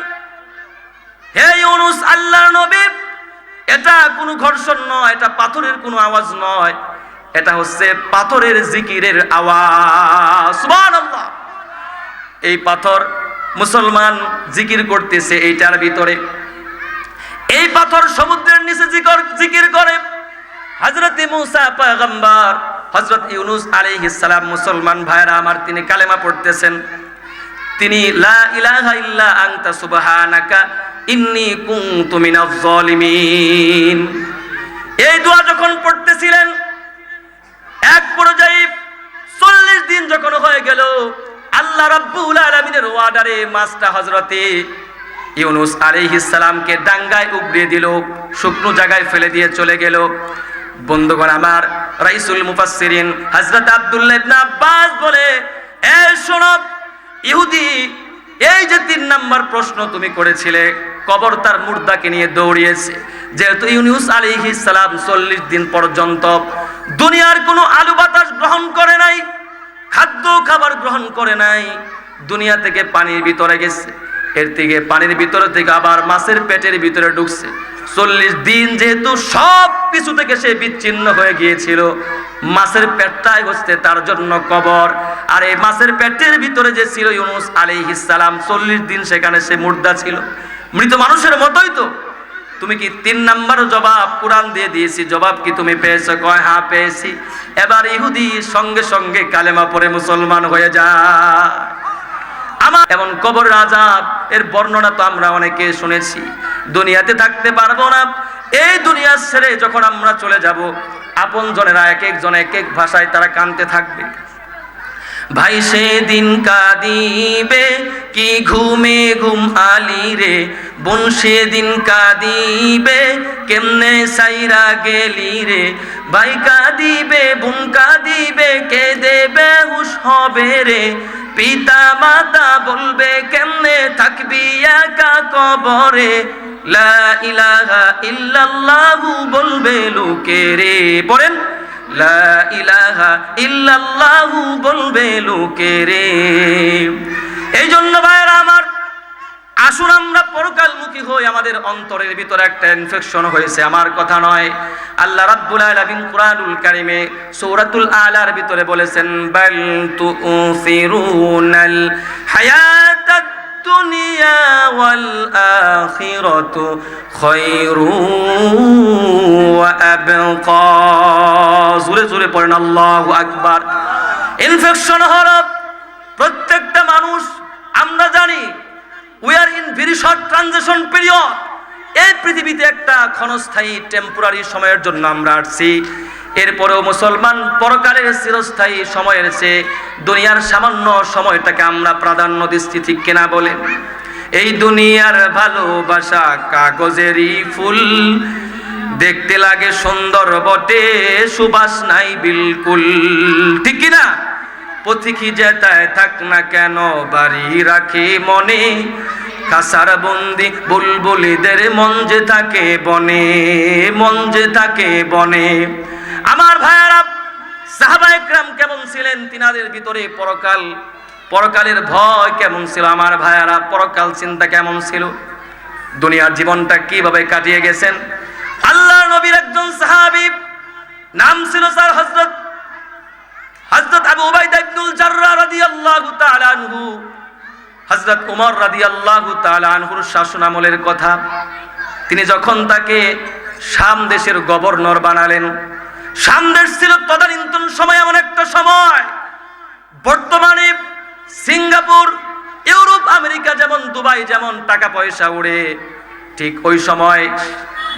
হে ইউনূস, আল্লাহর নবী, এটা কোনো ঘর্ষণ নয়, এটা পাথরের কোনো আওয়াজ নয়, এটা হচ্ছে পাথরের জিকিরের আওয়াজ। সুবহানাল্লাহ। এই পাথর মুসলমান জিকির করতেছে এইটার ভিতরে। এই পাথর সমুদ্রের নিচে জিকির করে। হযরত মূসা পয়গম্বর, হযরত ইউনূস আলাইহিস সালাম, মুসলমান ভাইরা আমার, তিনি কালেমা পড়তেছেন। তিনি লা ইলাহা ইল্লা আনতা সুবহানাকা ইন্নী কুনতু মিনাজ জালিমিন, এই দোয়া যখন পড়তেছিলেন, এক পর্যায়ে 40 দিন যখন হয়ে গেল, আল্লাহ রাব্বুল আলামিনের ওয়ার্ডারে মাছটা হযরতে ইউনূস আলাইহিস সালামকে ডাঙ্গায় উগড়িয়ে দিল, শুকনো জায়গায় ফেলে দিয়ে চলে গেল। বন্ধুগণ আমার, রাইসুল মুফাসসিরিন হযরত আব্দুল্লাহ ইবনে আব্বাস বলে, এ শোনো ইহুদি, এই যে 3 নাম্বার প্রশ্ন তুমি করেছিলে, কবর তার মুর্দাকে নিয়ে দৌড়িয়েছে। যেহেতু ইউনূস আলাইহিস সালাম 40 দিন পর্যন্ত দুনিয়ার কোনো আলু বাতাস গ্রহণ করে নাই, খাদ্য খাবার গ্রহণ করে নাই, দুনিয়া থেকে পানির ভিতরে গেছে, এর থেকে পানির ভিতরে থেকে আবার মাছের পেটের ভিতরে ঢুকছে। 40 দিন যেহেতু সব কিছু থেকে সে বিচ্ছিন্ন হয়ে গিয়েছিল, মাছের পেটটাই হচ্ছে তার জন্য কবর। আর এই মাছের পেটের ভিতরে যে ছিল ইউনূস আলাইহিস সালাম, 40 দিন সেখানে সে মুর্দা ছিল, মৃত মানুষের মতোই। তো তুমি কি 3 নাম্বার জবাব কুরআন দিয়ে দিয়েছি, জবাব কি তুমি পেয়েছো? কয় হ্যাঁ পেয়েছি। এবার ইহুদি সঙ্গে সঙ্গে কালেমা পড়ে মুসলমান হয়ে যায়। আমার এমন কবরের আযাব এর বর্ণনা তো আমরা অনেকে শুনেছি। দুনিয়াতে থাকতে পারবো না, এই দুনিয়া ছেড়ে যখন আমরা চলে যাব, আপন জনেরা এক একজন এক এক ভাষায় তারা কাঁদতে থাকবে। ভাই সেদিন কাঁদিবে কি ঘুমে ঘুম আলি রে, বোন সেদিন কাঁদিবে কেমনে সাইরা গেলি রে, ভাই কাঁদিবে বোন কাঁদিবে কে দেবে হুশ হবে রে, পিতা মাতা বলবে কেমনে থাকবি একা কবরে, লা ইলাহা ইল্লাল্লাহু বলবে লোকে রে। পড়েন, লা ইলাহা ইল্লাল্লাহু বলবে লোকে রে। এই জন্য ভাইরা আমার, আসুন আমরা পরকালমুখী হই। আমাদের অন্তরের ভিতরে একটা ইনফেকশন হয়েছে, আমার কথা নয়। আল্লাহ রাব্বুল আলামিন কুরআনুল কারীমে সূরাতুল আলার ভিতরে বলেছেন, বাল তুসিরুনাল হায়াতাদ দুনিয়া ওয়াল আখিরাতু খায়রুন ওয়া আবকা। জোরে জোরে পড়েন আল্লাহু আকবার। ইনফেকশন হলো প্রত্যেকটা মানুষ, আমরা জানি we are in very short transition period। এই পৃথিবীতে একটা ক্ষণস্থায়ী টেম্পোরারি সময়ের জন্য আমরা আসছি। এরপরেও মুসলমান পরকালের চিরস্থায়ী সময়ের চেয়ে দুনিয়ার সামান্য সময়টাকে আমরা প্রাধান্য দিচ্ছি, ঠিক কিনা বলেন? এই দুনিয়ার ভালোবাসা কাগজেরই ফুল, দেখতে লাগে সুন্দর বটে, সুবাস নাই বিলকুল, ঠিক কিনা? পথিকি যেতায় থাক না কেন বাড়ি রাখে মনে, কাসার বন্দি বুলবুলিদের মন যে থাকে বনে, মন যে থাকে বনে। আমার ভাইয়ারা, সাহাবায়ে কেরাম কেমন ছিলেন? তিনাদের ভিতরে পরকালের ভয় কেমন ছিল? আমার ভাইয়ারা, পরকাল চিন্তা কেমন ছিল? দুনিয়ার জীবনটা কিভাবে কাটিয়ে গেছেন? আল্লাহর নবীর একজন সাহাবী, নাম ছিল স্যার হযরত আবু উবাইদা ইবনুল জাররাহ রাদিয়াল্লাহু তাআলা আনহু। হযরত ওমর রাদিয়াল্লাহু তাআলা আনহুর শাসনামলের কথা, তিনি যখন তাকে শাম দেশের গভর্নর বানালেন। শাম দেশ ছিল তদানীন্তন সময় এমন একটা সময়, বর্তমানে সিঙ্গাপুর, ইউরোপ, আমেরিকা যেমন, দুবাই যেমন টাকা পয়সা উড়ে, ঠিক ওই সময়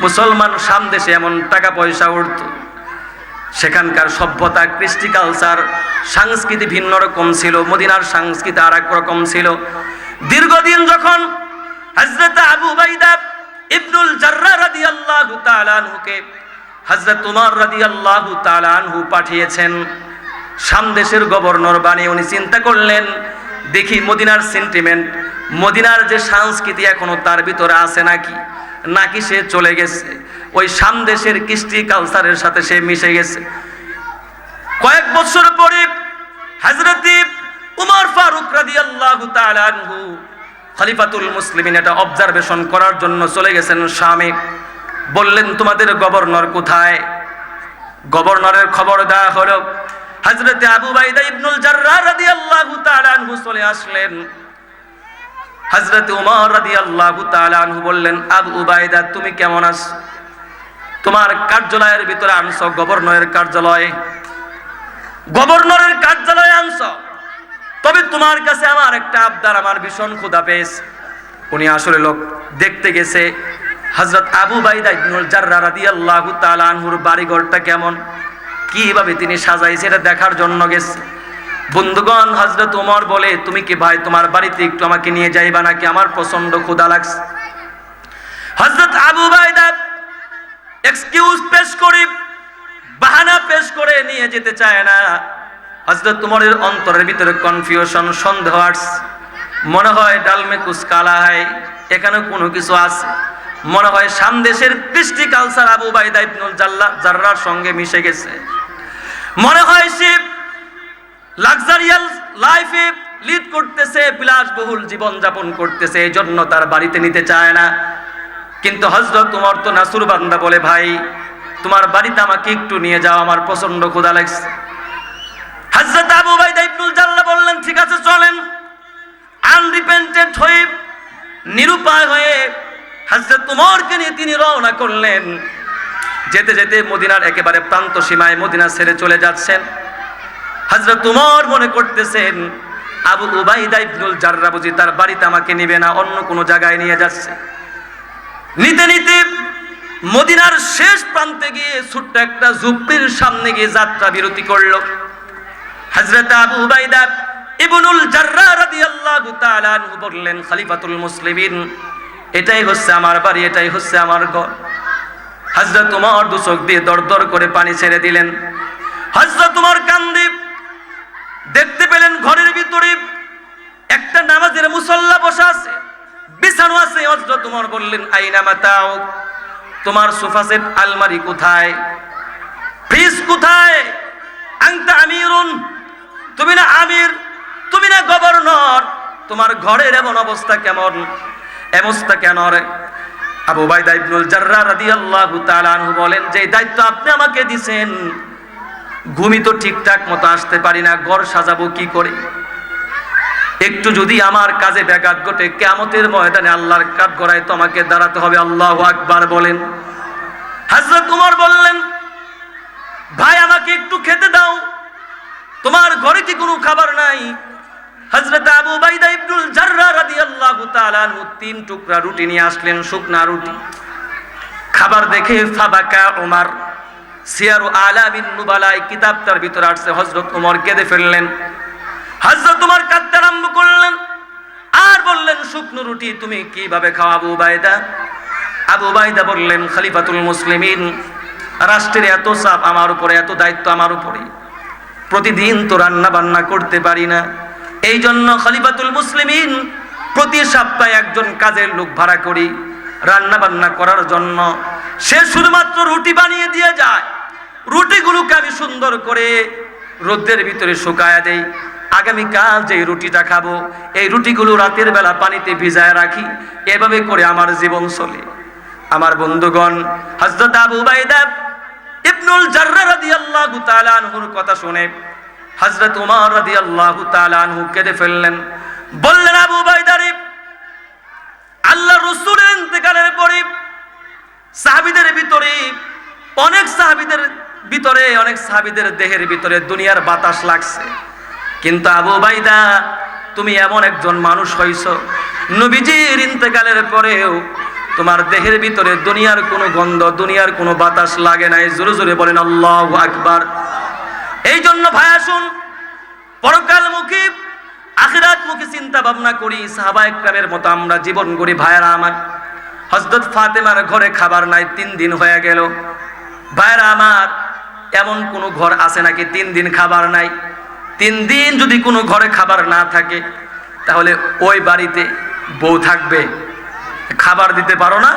মুসলমান শাম দেশে এমন টাকা পয়সা উড়ত। সেখানকার সভ্যতা, কৃষ্টি, কালচার, সংস্কৃতি ভিন্ন রকম ছিল, মদিনার সংস্কৃতি আর এক রকম ছিল। দীর্ঘদিন যখন হযরত আবু উবাইদা ইবনুল জাররাহ রাদিয়াল্লাহু তাআলা আনহুকে হযরত ওমর রাদিয়াল্লাহু তাআলা আনহু পাঠিয়েছেন শাম দেশের গভর্নর বানিয়ে, উনি চিন্তা করলেন দেখি মদিনার সেন্টিমেন্ট, মদিনার যে সংস্কৃতি এখনো তার ভিতরে আছে নাকি সে চলে গেছে, ওই শাম দেশের কৃষ্টি কালচারের সাথে সে মিশে গেছে। কয়েক বছর পরে হযরত উমর ফারুক রাদিয়াল্লাহু তাআলা আনহু খলিফাতুল মুসলিমিন এটা অবজারভেশন করার জন্য চলে গেছেন শামে। বললেন তোমাদের গভর্নর কোথায়? গভর্নরের খবর দেওয়া হলো। হযরত আবু উবাইদা ইবনুল জাররাহ রাদিয়াল্লাহু তাআলা আনহু চলে আসলেন। হযরত ওমর রাদিয়াল্লাহু তাআলা আনহু বললেন, আবু উবাইদা তুমি কেমন আছো? তোমার কার্যালয়ের ভিতরে আনছো, গভর্নরের কার্যালয়ে আনছো, তবে তোমার কাছে আমার একটা আবদার, আমার ভীষণ ক্ষুধা পেয়েছে। উনি আসলে লোক দেখতে গেছে হযরত আবু উবাইদা ইবনুল জাররাহ রাদিয়াল্লাহু তাআলা আনহুর বাড়িঘরটা কেমন, কিভাবে তিনি সাজাইছে এটা দেখার জন্য গেছে। বন্ধুগণ, হযরত ওমর বলে, তুমি কি ভাই তোমার বাড়িতে একটু আমাকে নিয়ে যাইবা নাকি? আমার প্রচন্ড ক্ষুধা লাগছে। হযরত আবু উবাইদা এক্সকিউজ পেশ করে, বাহানা পেশ করে নিয়ে যেতে চায় না। হযরত ওমরের অন্তরের ভিতরে কনফিউশন, সন্দেহ আসছে। মনে হয় ডালমে কুছ কালা হয়, এখানে কোনো কিছু আছে। মনে হয় শাম দেশের কৃষ্টি কালচার আবু উবাইদা ইবনুল জাররাহর সঙ্গে মিশে গেছে। মনে হয় সে লাক্সারিয়াস লাইফে লিড করতেছে, বিলাসবহুল জীবন যাপন করতেছে, এই জন্য তার বাড়িতে নিতে চায় না। কিন্তু হযরত ওমর তো নাসুর বান্দা, বলে ভাই তোমার বাড়িতে আমাকে একটু নিয়ে যাও, আমার প্রচন্ড ক্ষুধা লাগছে। হযরত আবু উবাইদা ইবনুল জাররাহ বললেন ঠিক আছে চলেন। আনরিপেন্টেড হয়ে, নিরুপায় হয়ে হযরত ওমরকে নিয়ে তিনি রওনা করলেন। যেতে যেতে মদিনার একেবারে প্রান্ত সীমায় মদিনা ছেড়ে চলে যাচ্ছেন। হযরত ওমর মনে করতেছেন আবু উবাইদা ইবনুল জাররাহ বুঝি তার বাড়িতে আমাকে নিবে না, অন্য কোনো জায়গায় নিয়ে যাচ্ছে। নিতে নিতে মদিনার শেষ প্রান্তে গিয়ে ছোট্ট একটা ঝুপড়ির সামনে গিয়ে যাত্রা বিরতি করল। হযরত আবু উবাইদা ইবনুল জাররাহ রাদিয়াল্লাহু তাআলা আনহু বললেন, খলিফাতুল মুসলিমিন, এটাই হচ্ছে আমার বাড়ি, এটাই হচ্ছে আমার ঘর। হযরত ওমর দু চোখ দিয়ে দরদর করে পানি ছেড়ে দিলেন। হযরত ওমর কান্দে, দেখতে পেলেন ঘরের ভিতরে একটা নামাজের মুসল্লা বসা আছে, বিছানো আছে। হযরত ওমর বললেন, আইনা মাতাও, তোমার সোফা সেট, আলমারি কোথায়, ফ্রিজ কোথায়? আনতা আমিরুন, তুমি না আমির, তুমি না গভর্নর, তোমার ঘরের এমন অবস্থা কেমন, অবস্থা কেন রে? আবু উবাইদা ইবনুল জাররাহ রাদিয়াল্লাহু তাআলা আনহু বলেন, যে দায়িত্ব আপনি আমাকে দিবেন, ঘুমি তো ঠিকঠাক মতো আসতে পারি না, ঘর সাজাবো কি করে? একটু যদি আমার কাজে ব্যাঘাত ঘটে, কিয়ামতের ময়দানে আল্লাহর কাঠগড়ায় তো আমাকে দাঁড়াতে হবে। আল্লাহু আকবার বলেন। হযরত ওমর বললেন, ভাই আমাকে একটু খেতে দাও, তোমার ঘরে কি কোনো খাবার নাই? হযরত আবু উবাইদা ইবনুল জাররাহ রাদিয়াল্লাহু তাআলা আনহু 3 টুকরা রুটি নিয়ে আসলেন, শুকনা রুটি। খাবার দেখে ফাবাকা ওমর, সিয়ারু আলামিন নুবালায় কিতাবটার ভিতরে আসছে হযরত ওমর কেঁদে ফেললেন। হযরত ওমর কাঁদতে আরম্ভ করলেন আর বললেন, শুকনো রুটি তুমি কিভাবে খাও আবু উবাইদা? আবু উবাইদা বললেন, খলিফাতুল মুসলিমিন, রাষ্ট্রের এত চাপ আমার উপরে, এত দায়িত্ব আমার উপরে, প্রতিদিন তো রান্না বান্না করতে পারি না, এই জন্য খলিফাতুল মুসলিমিন প্রতি সপ্তাহে একজন কাজের লোক ভাড়া করি রান্না বান্না করার জন্য। সে শুধুমাত্র রুটি বানিয়ে দিয়ে যায়, রুটিগুলোকে আমি সুন্দর করে রোদের ভিতরে শুকায়া দেই, আগামীকাল যে রুটিটা খাবো এই রুটিগুলো রাতের বেলা পানিতে ভিজায় রাখি, এভাবে করে আমার জীবন চলে। আমার বন্ধুগণ, হযরত আবু উবাইদা ইবনুল জাররাহ রাদিয়াল্লাহু তাআলা আনহুর কথা শুনে হযরত ওমর রাদিয়াল্লাহু তাআলা আনহু কেঁদে ফেললেন। বললেন, আবু উবাইদা রে, আল্লাহর রাসূলের ইন্তেকালের পরে সাহাবীদের ভিতরে অনেক সাহাবীদের দেহের ভিতরে দুনিয়ার বাতাস লাগছে, কিন্তু আবু উবাইদা তুমি এমন একজন মানুষ হইছো, নবীজির ইন্তেকালের পরেও তোমার দেহের ভিতরে দুনিয়ার কোনো গন্ধ, দুনিয়ার কোনো বাতাস লাগে নাই। জোরে জোরে বলেন আল্লাহু আকবার। এই জন্য ভাই আসুন, পরকালমুখী আখিরাতমুখী চিন্তা ভাবনা করি, সাহাবায়ে কেরামের মতো আমরা জীবন গড়ি। ভাইয়েরা আমার, হযরত ফাতেমার ঘরে খাবার নাই, 3 দিন হয়ে গেল। ভাইয়েরা আমার, এমন কোনো ঘর আছে নাকি 3 দিন খাবার নাই? 3 দিন যদি কোনো ঘরে খাবার না থাকে তাহলে ওই বাড়িতে বউ থাকবে? খাবার দিতে পারো না?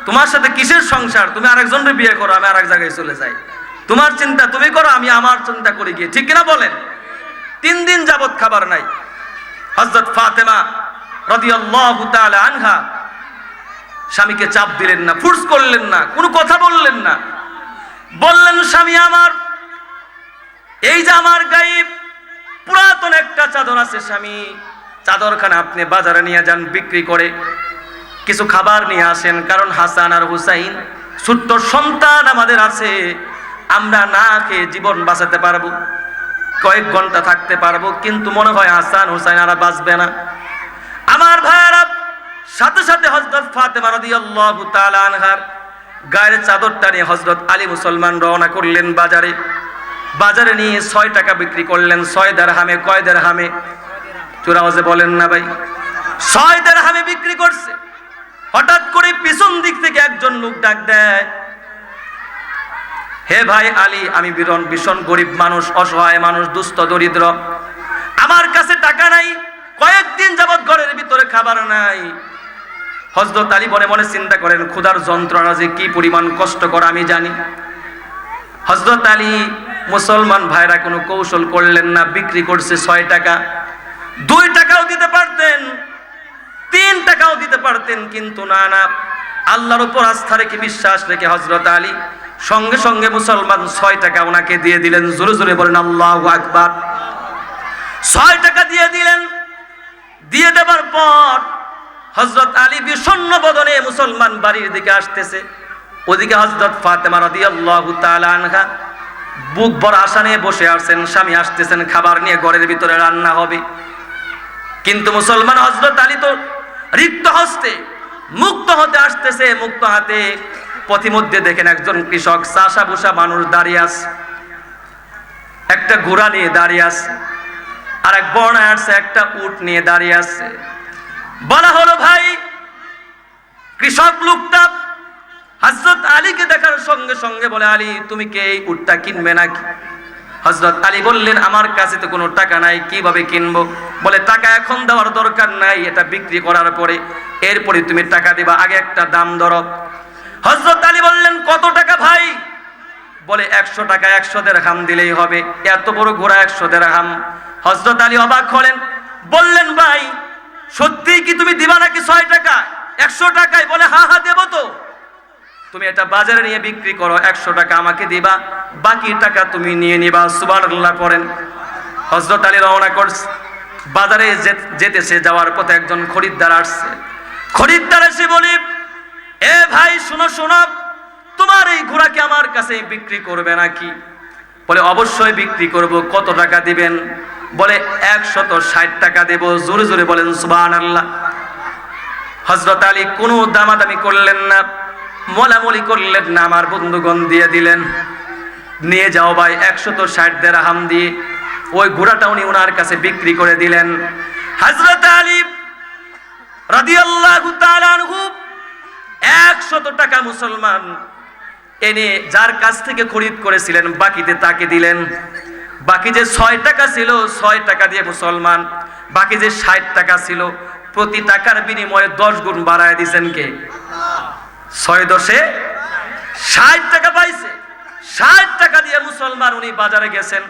তোমার সাথে কিসের সংসার? তুমি আরেকজনের বিয়ে করো, আমি আরেক জায়গায় চলে যাই, তোমার চিন্তা তুমি করো, আমি আমার চিন্তা করি গিয়ে, ঠিক কিনা বলেন? 3 দিন যাবত খাবার নাই। হযরত ফাতেমা রাদিয়াল্লাহু তাআলা আনহা স্বামীকে চাপ দিলেন না, ফোর্স করলেন না, কোনো কথা বললেন না। বললেন, স্বামী আমার, এই যে আমার গায়ে পুরাতন একটা চাদর আছে, স্বামী চাদরখানা আপনি বাজারে নিয়ে যান, বিক্রি করে কিছু খাবার নিয়ে আসেন, কারণ হাসান আর হুসাইন ছোট্ট সন্তান আমাদের আছে, আমরা না খেয়ে জীবন বাঁচাতে পারবো, কয়েক ঘন্টা থাকতে পারবো, কিন্তু মনে হয় হাসান হুসাইন আর বাঁচবে না। আমার ভাইয়েরা, সাথে সাথে হযরত ফাতেমা রাদিয়াল্লাহু তাআলা আনহার গায়ের চাদরটা নিয়ে হযরত আলী মুসলমান রওনা করলেন বাজারে। বাজারে নিয়ে 6 টাকা বিক্রি করলেন। 6 দিরহামে। কয় দিরহামে? চোরাওয়াজে বলেন না ভাই, 6 দিরহামে বিক্রি করছে। হঠাৎ করে পিছন দিক থেকে একজন লোক ডাক দেয়, হে ভাই আলী, আমি ভীষণ গরিব মানুষ, অসহায় মানুষ, দুস্থ দরিদ্র, আমার কাছে টাকা নাই, কয়েকদিন যাবত ঘরের ভিতরে খাবার নাই। হযরত আলী মনে মনে চিন্তা করেন, ক্ষুধার যন্ত্রণা যে কি পরিমাণ কষ্টকর আমি জানি। হযরত আলী মুসলমান ভাইরা কোনো কৌশল করলেন না, বিক্রি করছে 6 টাকা। 2 টাকাও দিতে পারতেন, 3 টাকাও দিতে পারতেন, কিন্তু না, আল্লাহর উপর আস্থা রেখে, বিশ্বাস রেখে হযরত আলী সঙ্গে সঙ্গে মুসলমান 6 টাকা ওনাকে দিয়ে দিলেন। জোরে জোরে বলেন আল্লাহু আকবার। 6 টাকা দিয়ে দিলেন। দিয়ে দেবার পর হযরত আলী বিষণ্ণ বদনে মুসলমান বাড়ির দিকে আসতেছে। ওদিকে হযরত ফাতেমা রাদিয়াল্লাহু তাআলা আনহা বুক ভরা আশা নিয়ে বসে আছেন, স্বামী আসতেছেন খাবার নিয়ে, ঘরের ভিতরে রান্না হবে। কিন্তু মুসলমান হযরত আলী তো রিক্ত হস্তে মুক্ত হতে আসতেছে। মুক্ত হাতে পথিমধ্যে দেখেন একজন কৃষক, চাষা ভুষা মানুষ দাঁড়িয়ে আছে, একটা ঘোড়া নিয়ে দাঁড়িয়ে আছে, আর এক বর্ণায় আসছে একটা উট নিয়ে দাঁড়িয়ে আছে। বলা হলো, ভাই, কৃষক লোকটা হযরত আলীকে দেখার সঙ্গে সঙ্গে বলে, আলী, তুমি কি এই উটটা কিনবে নাকি? হযরত আলী বললেন, আমার কাছে তো কোনো টাকা নাই, কিভাবে কিনবো? বলে, টাকা এখন দেওয়ার দরকার নাই, এটা বিক্রি করার পরে এরপরে তুমি টাকা দিবা, আগে একটা দাম ধরো। হযরত আলী বললেন, কত টাকা ভাই? বলে, 100 টাকা, 100 দিরহাম দিলেই হবে। এত বড় ঘোড়া 100 দিরহাম? হযরত আলী অবাক হলেন, বললেন, ভাই, সত্যি কি তুমি দিবা নাকি 6 টাকা 100 টাকায়? বলে, হ্যাঁ হ্যাঁ দেব তো। তুমি এটা বাজারে নিয়ে বিক্রি করো, 100 টাকা আমাকে দিবা, বাকি টাকা তুমি নিয়ে নিবা। সুবহানাল্লাহ পড়েন। হযরত আলী রওনা করছে, বাজারে যেতেছে, যাওয়ার পথে একজন খরিদ্দার আসছে। খরিদ্দার এসে বলে, এ ভাই, শোনো শোনো, তোমার এই ঘোড়াকে আমার কাছে বিক্রি করবে নাকি? বলে, অবশ্যই বিক্রি করব। কত টাকা দিবেন? বলে, 160 টাকা দেব। জোরে জোরে বলেন সুবহানাল্লাহ। হযরত আলী কোনো দামাদামি করলেন না, মোলামুলি করলেন না, আমার বন্ধুগণ দিয়ে দিলেন। নিয়ে যাও ভাই 160 দিরহাম দিয়ে। ওই ঘোড়াটা উনি ওনার কাছে বিক্রি করে দিলেন। হযরত আলী রাদিয়াল্লাহু তাআলা আনহু 100 টাকা মুসলমান এনে যার কাছ থেকে খরিদ করেছিলেন বাকিতে তাকে দিলেন। বাকি যে 6 টাকা ছিল 6 টাকা দিয়ে মুসলমান, বাকি যে 60 টাকা ছিল প্রতি টাকার বিনিময়ে 10 গুণ বাড়ায় দিয়েছেন কে? 6 10 60 টাকা পাইছে। 60 টাকা দিয়ে মুসলমান উনি বাজারে গেছেন,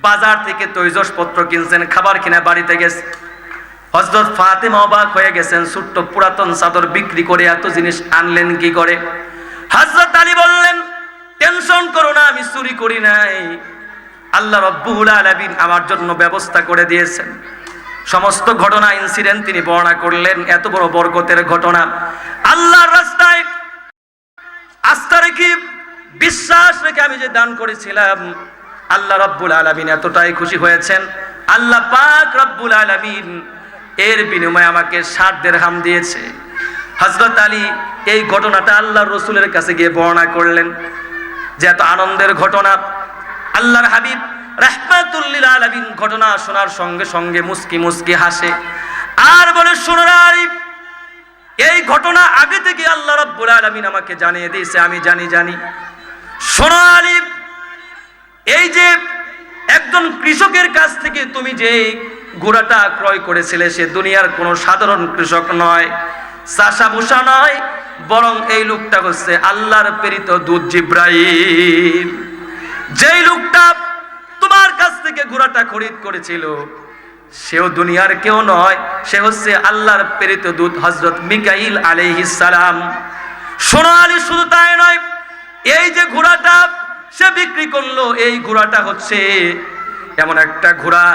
বাজার থেকে তৈজসপত্র কিনছেন, খাবার কিনে বাড়িতে গেছে। হযরত ফাতেমা অবাক হয়ে গেছেন, ছোট্ট পুরাতন চাদর বিক্রি করে এত জিনিস আনলেন কি করে? হযরত আলী বললেন, টেনশন করো না, আমি চুরি করি নাই, আল্লাহ রাব্বুল আলামিন আমার জন্য ব্যবস্থা করে দিয়েছেন। সমস্ত ঘটনা ইনসিডেন্ট তিনি বর্ণনা করলেন। এত বড় বরকতের ঘটনা, আল্লাহর রাস্তায় আস্থা রেখে বিশ্বাস রেখে আমি যে দান করেছিলাম, আল্লাহ রাব্বুল আলামিন এতটাই খুশি হয়েছেন। আল্লাহ পাক রাব্বুল আলামিন এর বিনিময়ে আমাকে 60 দিরহাম দিয়েছে। হযরত আলী এই ঘটনাটা আল্লাহর রাসূলের কাছে গিয়ে বর্ণনা করলেন যে এত আনন্দের ঘটনা। আল্লাহর হাবিব রাহমাতুল লিল আলামিন ঘটনা শোনার সঙ্গে সঙ্গে মুস্কি মুস্কি হাসে আর বলে, শোনো আলী, এই ঘটনা আগে থেকে আল্লাহ রাব্বুল আলামিন আমাকে জানিয়ে দিয়েছে, আমি জানি। শোনো আলী, এই যে একজন কৃষকের কাছ থেকে তুমি যে ঘোড়াটা ক্রয় করেছিলে সে দুনিয়ার কোনো সাধারণ কৃষক নয়, চাষা ভুষা নয়, বরং এই লোকটা হচ্ছে আল্লাহর প্রেরিত দূত জিবরাইল। যেই লোকটা তোমার কাছ থেকে ঘোড়াটা খরিদ করেছিল সেও দুনিয়ার কেউ নয়, সে হচ্ছে আল্লাহর প্রেরিত দূত হযরত মিকাইল আলাইহিস সালাম। শোনো আলী, শুধু তাই নয়, এই যে ঘোড়াটা সে বিক্রি করলো, এই ঘোড়াটা হচ্ছে এমন একটা ঘোড়া,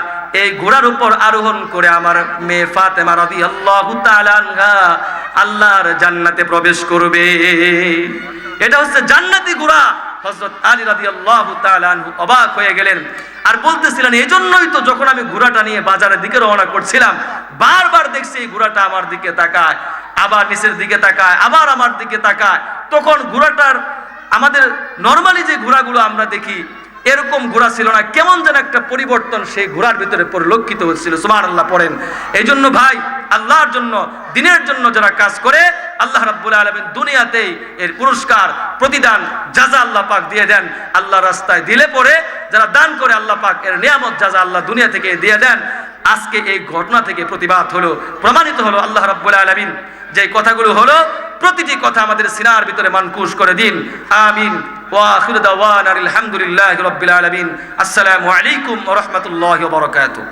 এই ঘোড়ার উপর আরোহণ করে আমার মেয়ে ফাতেমা রাদিয়াল্লাহু তাআলা আনহা আল্লাহর জান্নাতে প্রবেশ করবে। এটা হচ্ছে জান্নাতি ঘোড়া। হযরত আলী রাদিয়াল্লাহু তাআলা আনহু অবাক হয়ে গেলেন আর বলতেছিলেন, এজন্যই তো যখন আমি ঘোড়াটা নিয়ে বাজারের দিকে রওনা করছিলাম বারবার দেখছি এই ঘোড়াটা আমার দিকে তাকায়, আবার নিচের দিকে তাকায়, আবার আমার দিকে তাকায়। তখন ঘোড়াটার আমাদের নরমালি যে ঘোড়াগুলো আমরা দেখি এরকম ঘোড়া ছিল না, কেমন যেন একটা পরিবর্তন সেই ঘোড়ার ভিতরে পরিলক্ষিত হচ্ছিল। সুবহানাল্লাহ পড়েন। এই জন্য ভাই, আল্লাহর জন্য দ্বীনের জন্য যারা কাজ করে আল্লাহ রাব্বুল আলামিন দুনিয়াতেই এর পুরস্কার প্রতিদান জাযা আল্লাহ পাক দিয়ে দেন। আল্লাহর রাস্তায় দিলে পরে যারা দান করে আল্লাহ পাক এর নিয়ামত জাযা আল্লাহ দুনিয়া থেকে দিয়ে দেন। আজকে এই ঘটনা থেকে প্রতিবাদ হলো, প্রমাণিত হলো আল্লাহ রাব্বুল আলামিন যে কথাগুলো হলো প্রতিটি কথা আমাদের সিনার ভিতরে মানকুশ করে দিন। আমিন। ওয়া আখিরু দাওয়ানা আলহামদুলিল্লাহি রাব্বিল আলামিন। আসসালামু আলাইকুম ওয়া রাহমাতুল্লাহি ওয়া বারাকাতুহু।